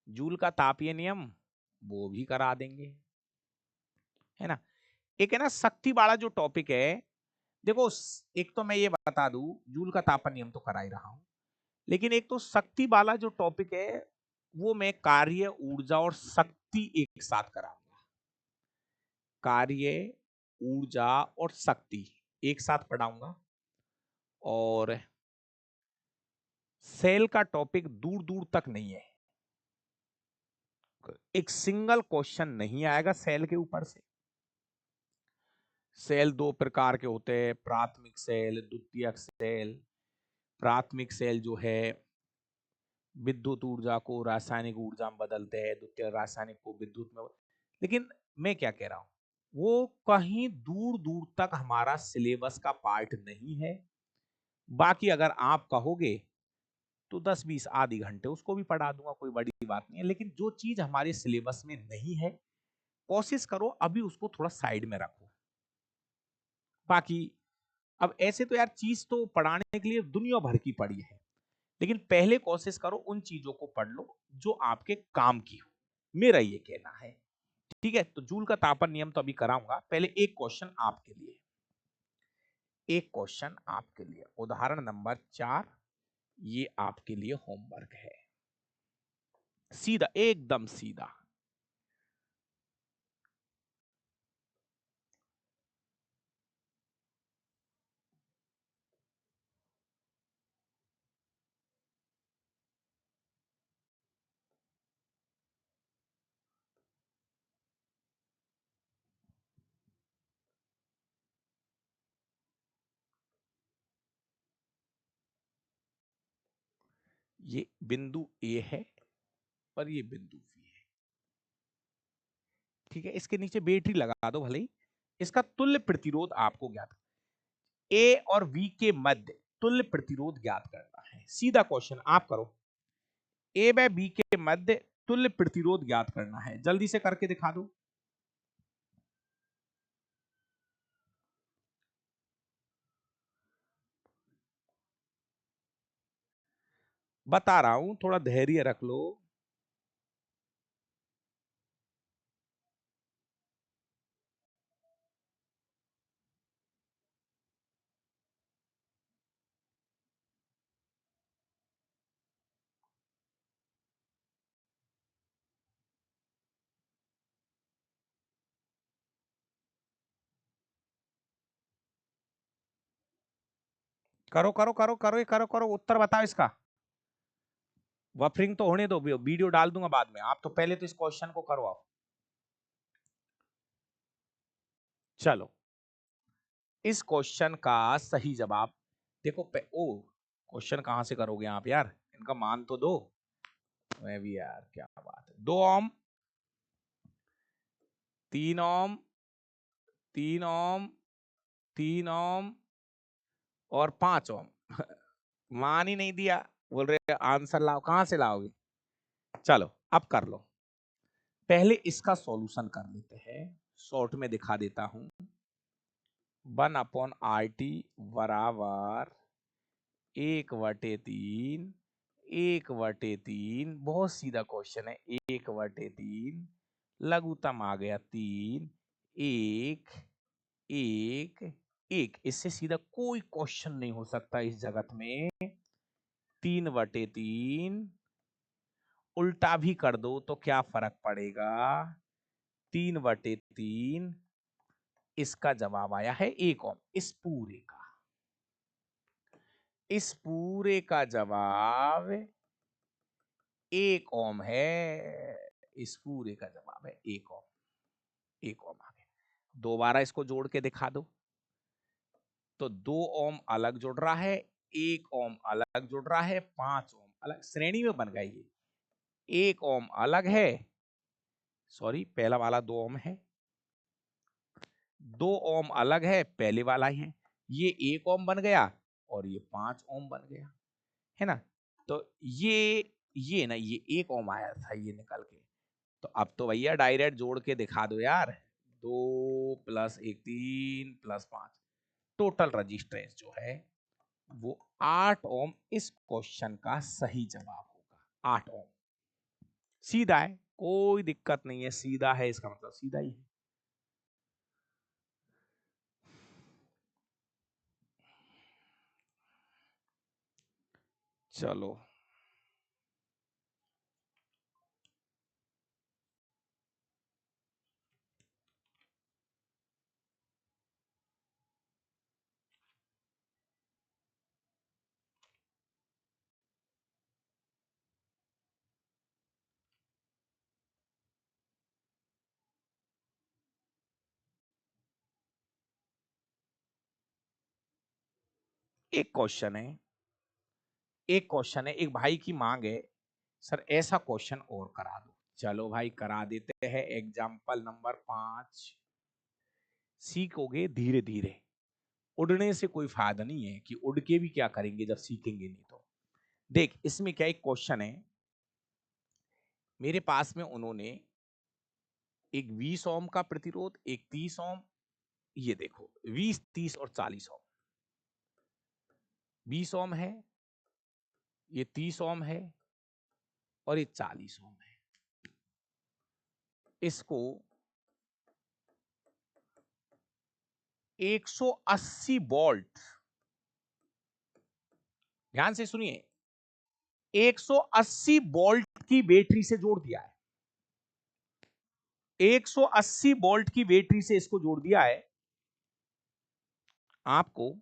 जूल का तापीय नियम वो भी करा देंगे, है ना। एक है ना शक्ति वाला जो टॉपिक है, देखो एक तो मैं ये बता दूं, जूल का तापन नियम तो करा ही रहा हूं, लेकिन एक तो शक्ति वाला जो टॉपिक है वो मैं कार्य, ऊर्जा और शक्ति एक साथ कराऊंगा। कार्य, ऊर्जा और शक्ति एक साथ पढ़ाऊंगा। और सेल का टॉपिक दूर दूर तक नहीं है, एक सिंगल क्वेश्चन नहीं आएगा सेल के ऊपर से। सेल 2 प्रकार के होते हैं, प्राथमिक सेल, द्वितीयक सेल। प्राथमिक सेल जो है विद्युत ऊर्जा को रासायनिक ऊर्जा में बदलते हैं, द्वितीय रासायनिक को विद्युत में। लेकिन मैं क्या कह रहा हूं, वो कहीं दूर दूर तक हमारा सिलेबस का पार्ट नहीं है। बाकी अगर आप कहोगे तो 10-20 आधे घंटे उसको भी पढ़ा दूंगा, कोई बड़ी बात नहीं है। लेकिन जो चीज हमारे सिलेबस में नहीं है, कोशिश करो अभी उसको थोड़ा साइड में रखो। बाकी अब ऐसे तो यार चीज तो पढ़ाने के लिए दुनिया भर की पड़ी है, लेकिन पहले कोशिश करो उन चीजों को पढ़ लो जो आपके काम की हो, मेरा ये कहना है। ठीक है, तो जूल का तापन नियम तो अभी कराऊंगा। पहले एक क्वेश्चन आपके लिए, एक क्वेश्चन आपके लिए, उदाहरण नंबर 4, ये आपके लिए होमवर्क है, सीधा एकदम सीधा। ये बिंदु ए है और ये बिंदु बी है। ठीक है, इसके नीचे बैटरी लगा दो भले ही। इसका तुल्य प्रतिरोध आपको ज्ञात, ए और बी के मध्य तुल्य प्रतिरोध ज्ञात करना है। सीधा क्वेश्चन आप करो, ए व बी के मध्य तुल्य प्रतिरोध ज्ञात करना है, जल्दी से करके दिखा दो। बता रहा हूं, थोड़ा धैर्य रख लो। करो करो करो करो करो करो, उत्तर बताओ इसका। बफरिंग तो होने दो, वीडियो डाल दूंगा बाद में, आप तो पहले तो इस क्वेश्चन को करो आप। चलो, इस क्वेश्चन का सही जवाब देखो। ओ, क्वेश्चन कहां से करोगे आप यार, इनका मान तो दो। मैं भी यार, क्या बात है। 2 ओम, 3 ओम, 3 ओम, 3 ओम और 5 ओम। मान ही नहीं दिया, बोल रहे आंसर लाओ, कहां से लाओगे। चलो अब कर लो, पहले इसका सॉल्यूशन कर लेते हैं, शॉर्ट में दिखा देता हूं। 1/RT बराबर 1/3, 1/3, बहुत सीधा क्वेश्चन है। 1/3, लघुत्तम आ गया 3, 1, 1, 1। इससे सीधा कोई क्वेश्चन नहीं हो सकता इस जगत में। 3/3 उल्टा भी कर दो तो क्या फर्क पड़ेगा। 3/3, इसका जवाब आया है 1 ओम। इस पूरे का जवाब 1 ओम है। इस पूरे का जवाब है 1 ओम। 1 ओम आ गया। दोबारा इसको जोड़ के दिखा दो, तो 2 ओम अलग जुड़ रहा है, 1 ओम अलग जुड़ रहा है, 5 ओम अलग, श्रेणी में बन गई ये। 1 ओम अलग है, सॉरी पहला वाला 2 ओम है, 2 ओम अलग है, पहले वाला ही है। ये 1 ओम बन गया और ये 5 ओम बन गया, है ना। तो ये ना, ये 1 ओम आया था ये निकल के। तो अब तो भैया डायरेक्ट जोड़ के दिखा दो यार। 2 + 1 3 + 5, टोटल रजिस्टेंस जो है वो 8 ओम इस क्वेश्चन का सही जवाब होगा। 8 ओम सीधा है, कोई दिक्कत नहीं है, सीधा है इसका मतलब सीधा ही है। चलो, एक क्वेश्चन है, एक भाई की मांग है, सर ऐसा क्वेश्चन और करा दो। चलो भाई करा देते हैं। Example number 5। सीखोगे धीरे धीरे, उड़ने से कोई फायदा नहीं है कि उड़ के भी क्या करेंगे जब सीखेंगे नहीं तो। देख इसमें क्या, एक क्वेश्चन है मेरे पास में, उन्होंने एक 20 ओम का प्रतिरोध, एक 30 ओम, ये देखो 20, 30 और 40 ओम। 20 ओम है, ये 30 ओम है और ये 40 ओम है। इसको 180 वोल्ट, ध्यान से सुनिए, 180 वोल्ट की बैटरी से जोड़ दिया है। 180 वोल्ट की बैटरी से इसको जोड़ दिया है। आपको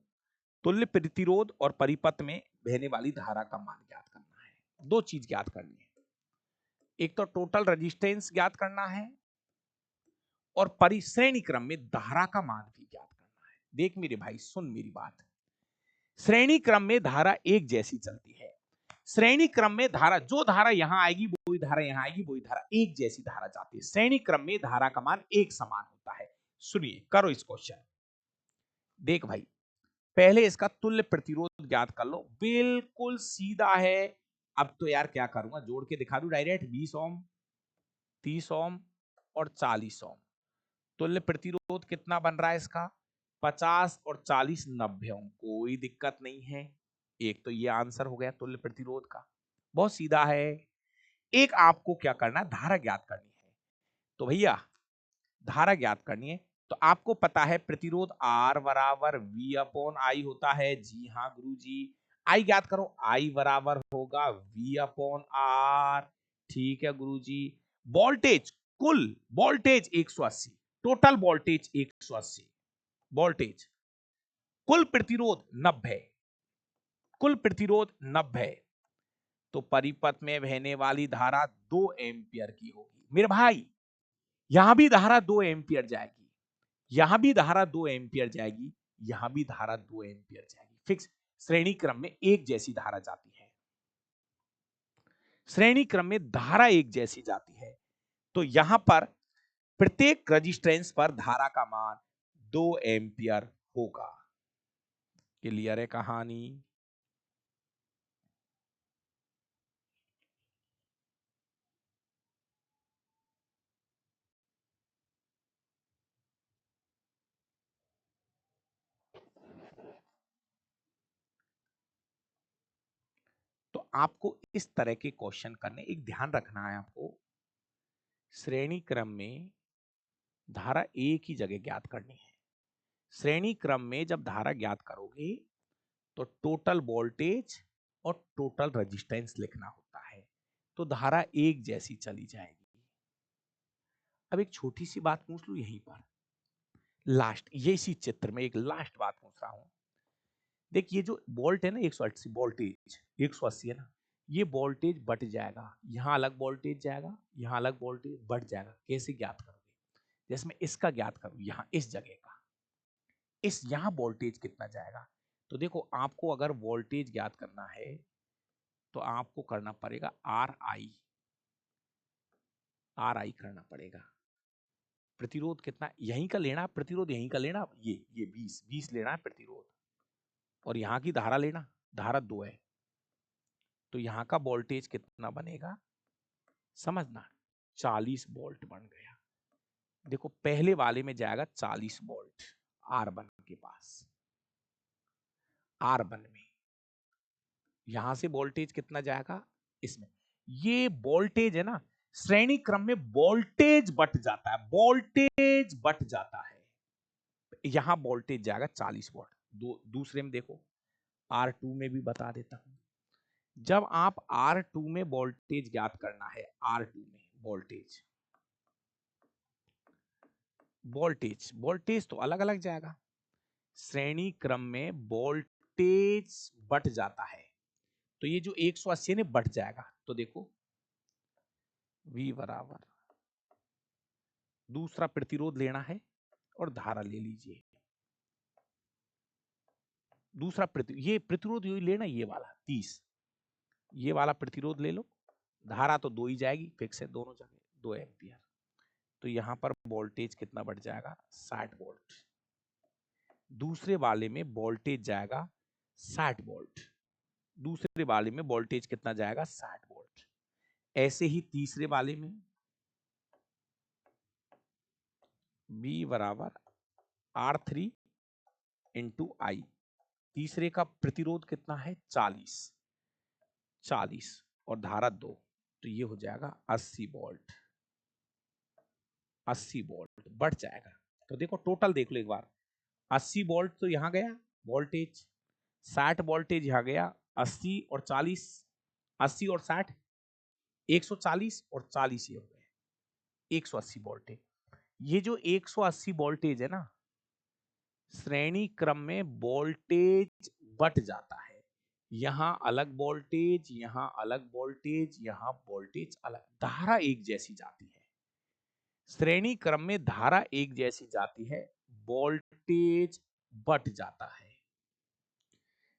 तुल्य प्रतिरोध और परिपथ में बहने वाली धारा का मान ज्ञात करना है। दो चीज ज्ञात करनी है, एक तो टोटल रेजिस्टेंस ज्ञात करना है और परिश्रेणी क्रम में धारा का मान भी ज्ञात करना है। देख मेरे भाई सुन मेरी बात, श्रेणी क्रम में धारा एक जैसी चलती है। श्रेणी क्रम में धारा, जो धारा यहां आएगी वही धारा यहां आएगी, वही धारा, एक जैसी धारा जाती है। श्रेणी क्रम में धारा का मान एक समान होता है। सुनिए करो इस क्वेश्चन। देख भाई, पहले इसका तुल्य प्रतिरोध ज्ञात कर लो, बिल्कुल सीधा है। अब तो यार क्या करूंगा, जोड़ के दिखा दूं डायरेक्ट। 20 ओम, 30 ओम और 40 ओम। तुल्य प्रतिरोध कितना बन रहा है इसका, 50 और 40, 90 ओम। कोई दिक्कत नहीं है, एक तो ये आंसर हो गया तुल्य प्रतिरोध का। बहुत सीधा है। एक आपको क्या करना है, धारा ज्ञात करनी है। तो भैया धारा ज्ञात करनी है, तो आपको पता है प्रतिरोध R बराबर V अपॉन I होता है। जी हाँ गुरु जी। I ज्ञात करो, I बराबर होगा V अपॉन R। ठीक है गुरु जी। वोल्टेज, कुल वोल्टेज 180, टोटल वोल्टेज 180, वोल्टेज, कुल प्रतिरोध 90, कुल प्रतिरोध 90। तो परिपथ में बहने वाली धारा 2 एम्पियर की होगी। मेरे भाई यहां भी धारा 2 एम्पियर जाएगी, यहां भी धारा 2 एम्पियर जाएगी, यहां भी धारा 2 एम्पियर जाएगी। फिक्स श्रेणी क्रम में एक जैसी धारा जाती है, श्रेणी क्रम में धारा एक जैसी जाती है। तो यहां पर प्रत्येक रेजिस्टेंस पर धारा का मान 2 एम्पियर होगा। क्लियर है कहानी? तो आपको इस तरह के क्वेश्चन करने, एक ध्यान रखना है आपको, श्रेणी क्रम में धारा एक ही जगह ज्ञात करनी है। श्रेणी क्रम में जब धारा ज्ञात करोगे तो टोटल वोल्टेज और टोटल रेजिस्टेंस लिखना होता है, तो धारा एक जैसी चली जाएगी। अब एक छोटी सी बात पूछ लूं यहीं पर, लास्ट, ये इसी चित्र में एक लास्ट बात पूछ रहा हूं। देख ये जो वोल्ट है ना, 180 वोल्टेज, 180 है ना, ये वोल्टेज बढ़ जाएगा, यहां अलग वोल्टेज जाएगा, यहां अलग वोल्टेज बढ़ जाएगा। कैसे ज्ञात करोगे? जैसे मैं इसका ज्ञात करूं, यहां इस जगह का, इस यहां वोल्टेज कितना जाएगा। तो देखो आपको अगर वोल्टेज ज्ञात करना है तो आपको करना पड़ेगा आर आई करना पड़ेगा। प्रतिरोध कितना यहीं का लेना, प्रतिरोध यहीं का लेना, ये 20 लेना है प्रतिरोध, और यहां की धारा लेना, धारा 2 है, तो यहां का वोल्टेज कितना बनेगा समझना, 40 वोल्ट बन गया। देखो पहले वाले में जाएगा 40 वोल्ट R1 के पास, R1 में यहां से वोल्टेज कितना जाएगा इसमें। ये वोल्टेज है ना, श्रेणी क्रम में वोल्टेज बढ़ जाता है, वोल्टेज बढ़ जाता है। यहां वोल्टेज जाएगा 40 वोल्ट। दूसरे में देखो, R2 में भी बता देता हूं। जब आप R2 में वोल्टेज ज्ञात करना है, R2 में वोल्टेज, वोल्टेज वोल्टेज तो अलग अलग जाएगा। श्रेणी क्रम में वोल्टेज बढ़ जाता है, तो ये जो 180 ने बढ़ जाएगा। तो देखो V बराबर, दूसरा प्रतिरोध लेना है और धारा ले लीजिए। दूसरा ये प्रतिरोध यही लेना, ये वाला 30, ये वाला प्रतिरोध ले लो, धारा तो 2 ही जाएगी, फिक्स है दोनों जगह 2 एम्पियर। तो यहां पर वोल्टेज कितना बढ़ जाएगा 60 वोल्ट। दूसरे वाले में वोल्टेज जाएगा 60 वोल्ट, दूसरे वाले में वोल्टेज कितना जाएगा 60 वोल्ट। ऐसे ही तीसरे वाले में V बराबर R3 इंटू आई, तीसरे का प्रतिरोध कितना है 40 और धारा 2, तो ये हो जाएगा 80 वोल्ट, 80 वोल्ट बढ़ जाएगा। तो देखो टोटल देख लो एक बार, 80 वोल्ट तो यहां गया वोल्टेज, 60 वोल्टेज यहां गया, 80 और 40, 80 और 60 140 और 40 ये हो गए 180 वोल्टेज। ये जो 180 वोल्टेज है ना, श्रेणी क्रम में वोल्टेज बढ़ जाता है, यहां अलग वोल्टेज, यहां अलग वोल्टेज, यहां वोल्टेज अलग, धारा एक जैसी जाती है। श्रेणी क्रम में धारा एक जैसी जाती है, वोल्टेज बढ़ जाता है।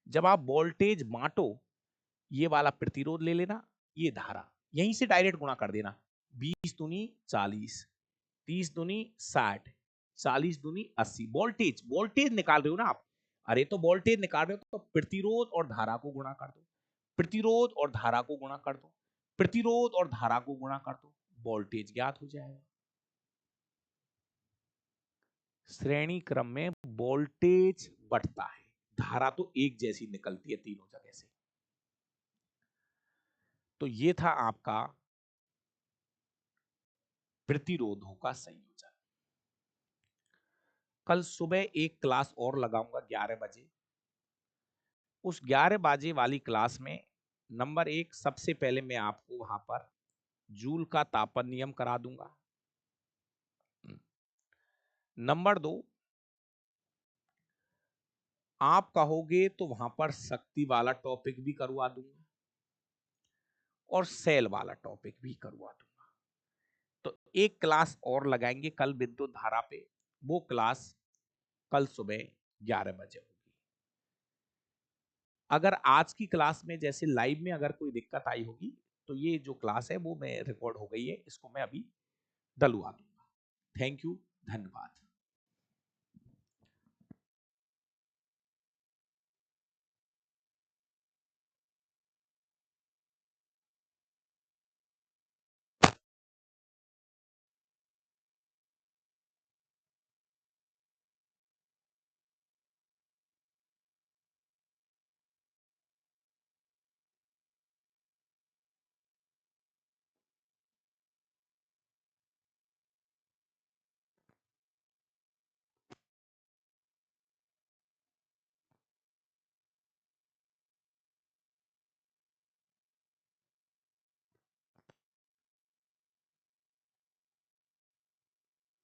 जब आप वोल्टेज बांटो, ये वाला प्रतिरोध ले लेना, ये धारा यहीं से डायरेक्ट गुणा कर देना, 20 दूनी 40, 30 दूनी 60, 40 दूनी 80। वोल्टेज वोल्टेज निकाल रहे हो ना आप, अरे तो वोल्टेज निकाल रहे हो तो प्रतिरोध और धारा को गुणा कर दो, प्रतिरोध और धारा को गुणा कर दो, प्रतिरोध और धारा को गुणा कर दो, वोल्टेज ज्ञात हो जाएगा। श्रेणी क्रम में वोल्टेज बढ़ता है, धारा तो एक जैसी निकलती है तीनों जगह से। तो ये था आपका प्रतिरोधों का संयोजन। कल सुबह एक क्लास और लगाऊंगा 11 बजे। उस 11 बजे वाली क्लास में नंबर 1 सबसे पहले मैं आपको वहां पर जूल का तापन नियम करा दूंगा। नंबर 2 आप कहोगे तो वहां पर शक्ति वाला टॉपिक भी करवा दूंगा और सेल वाला टॉपिक भी करवा दूंगा। तो एक क्लास और लगाएंगे कल विद्युत धारा पे। वो क्लास कल सुबह 11 बजे होगी। अगर आज की क्लास में जैसे लाइव में अगर कोई दिक्कत आई होगी तो ये जो क्लास है वो मैं रिकॉर्ड हो गई है, इसको मैं अभी डलवा दूंगा। थैंक यू, धन्यवाद।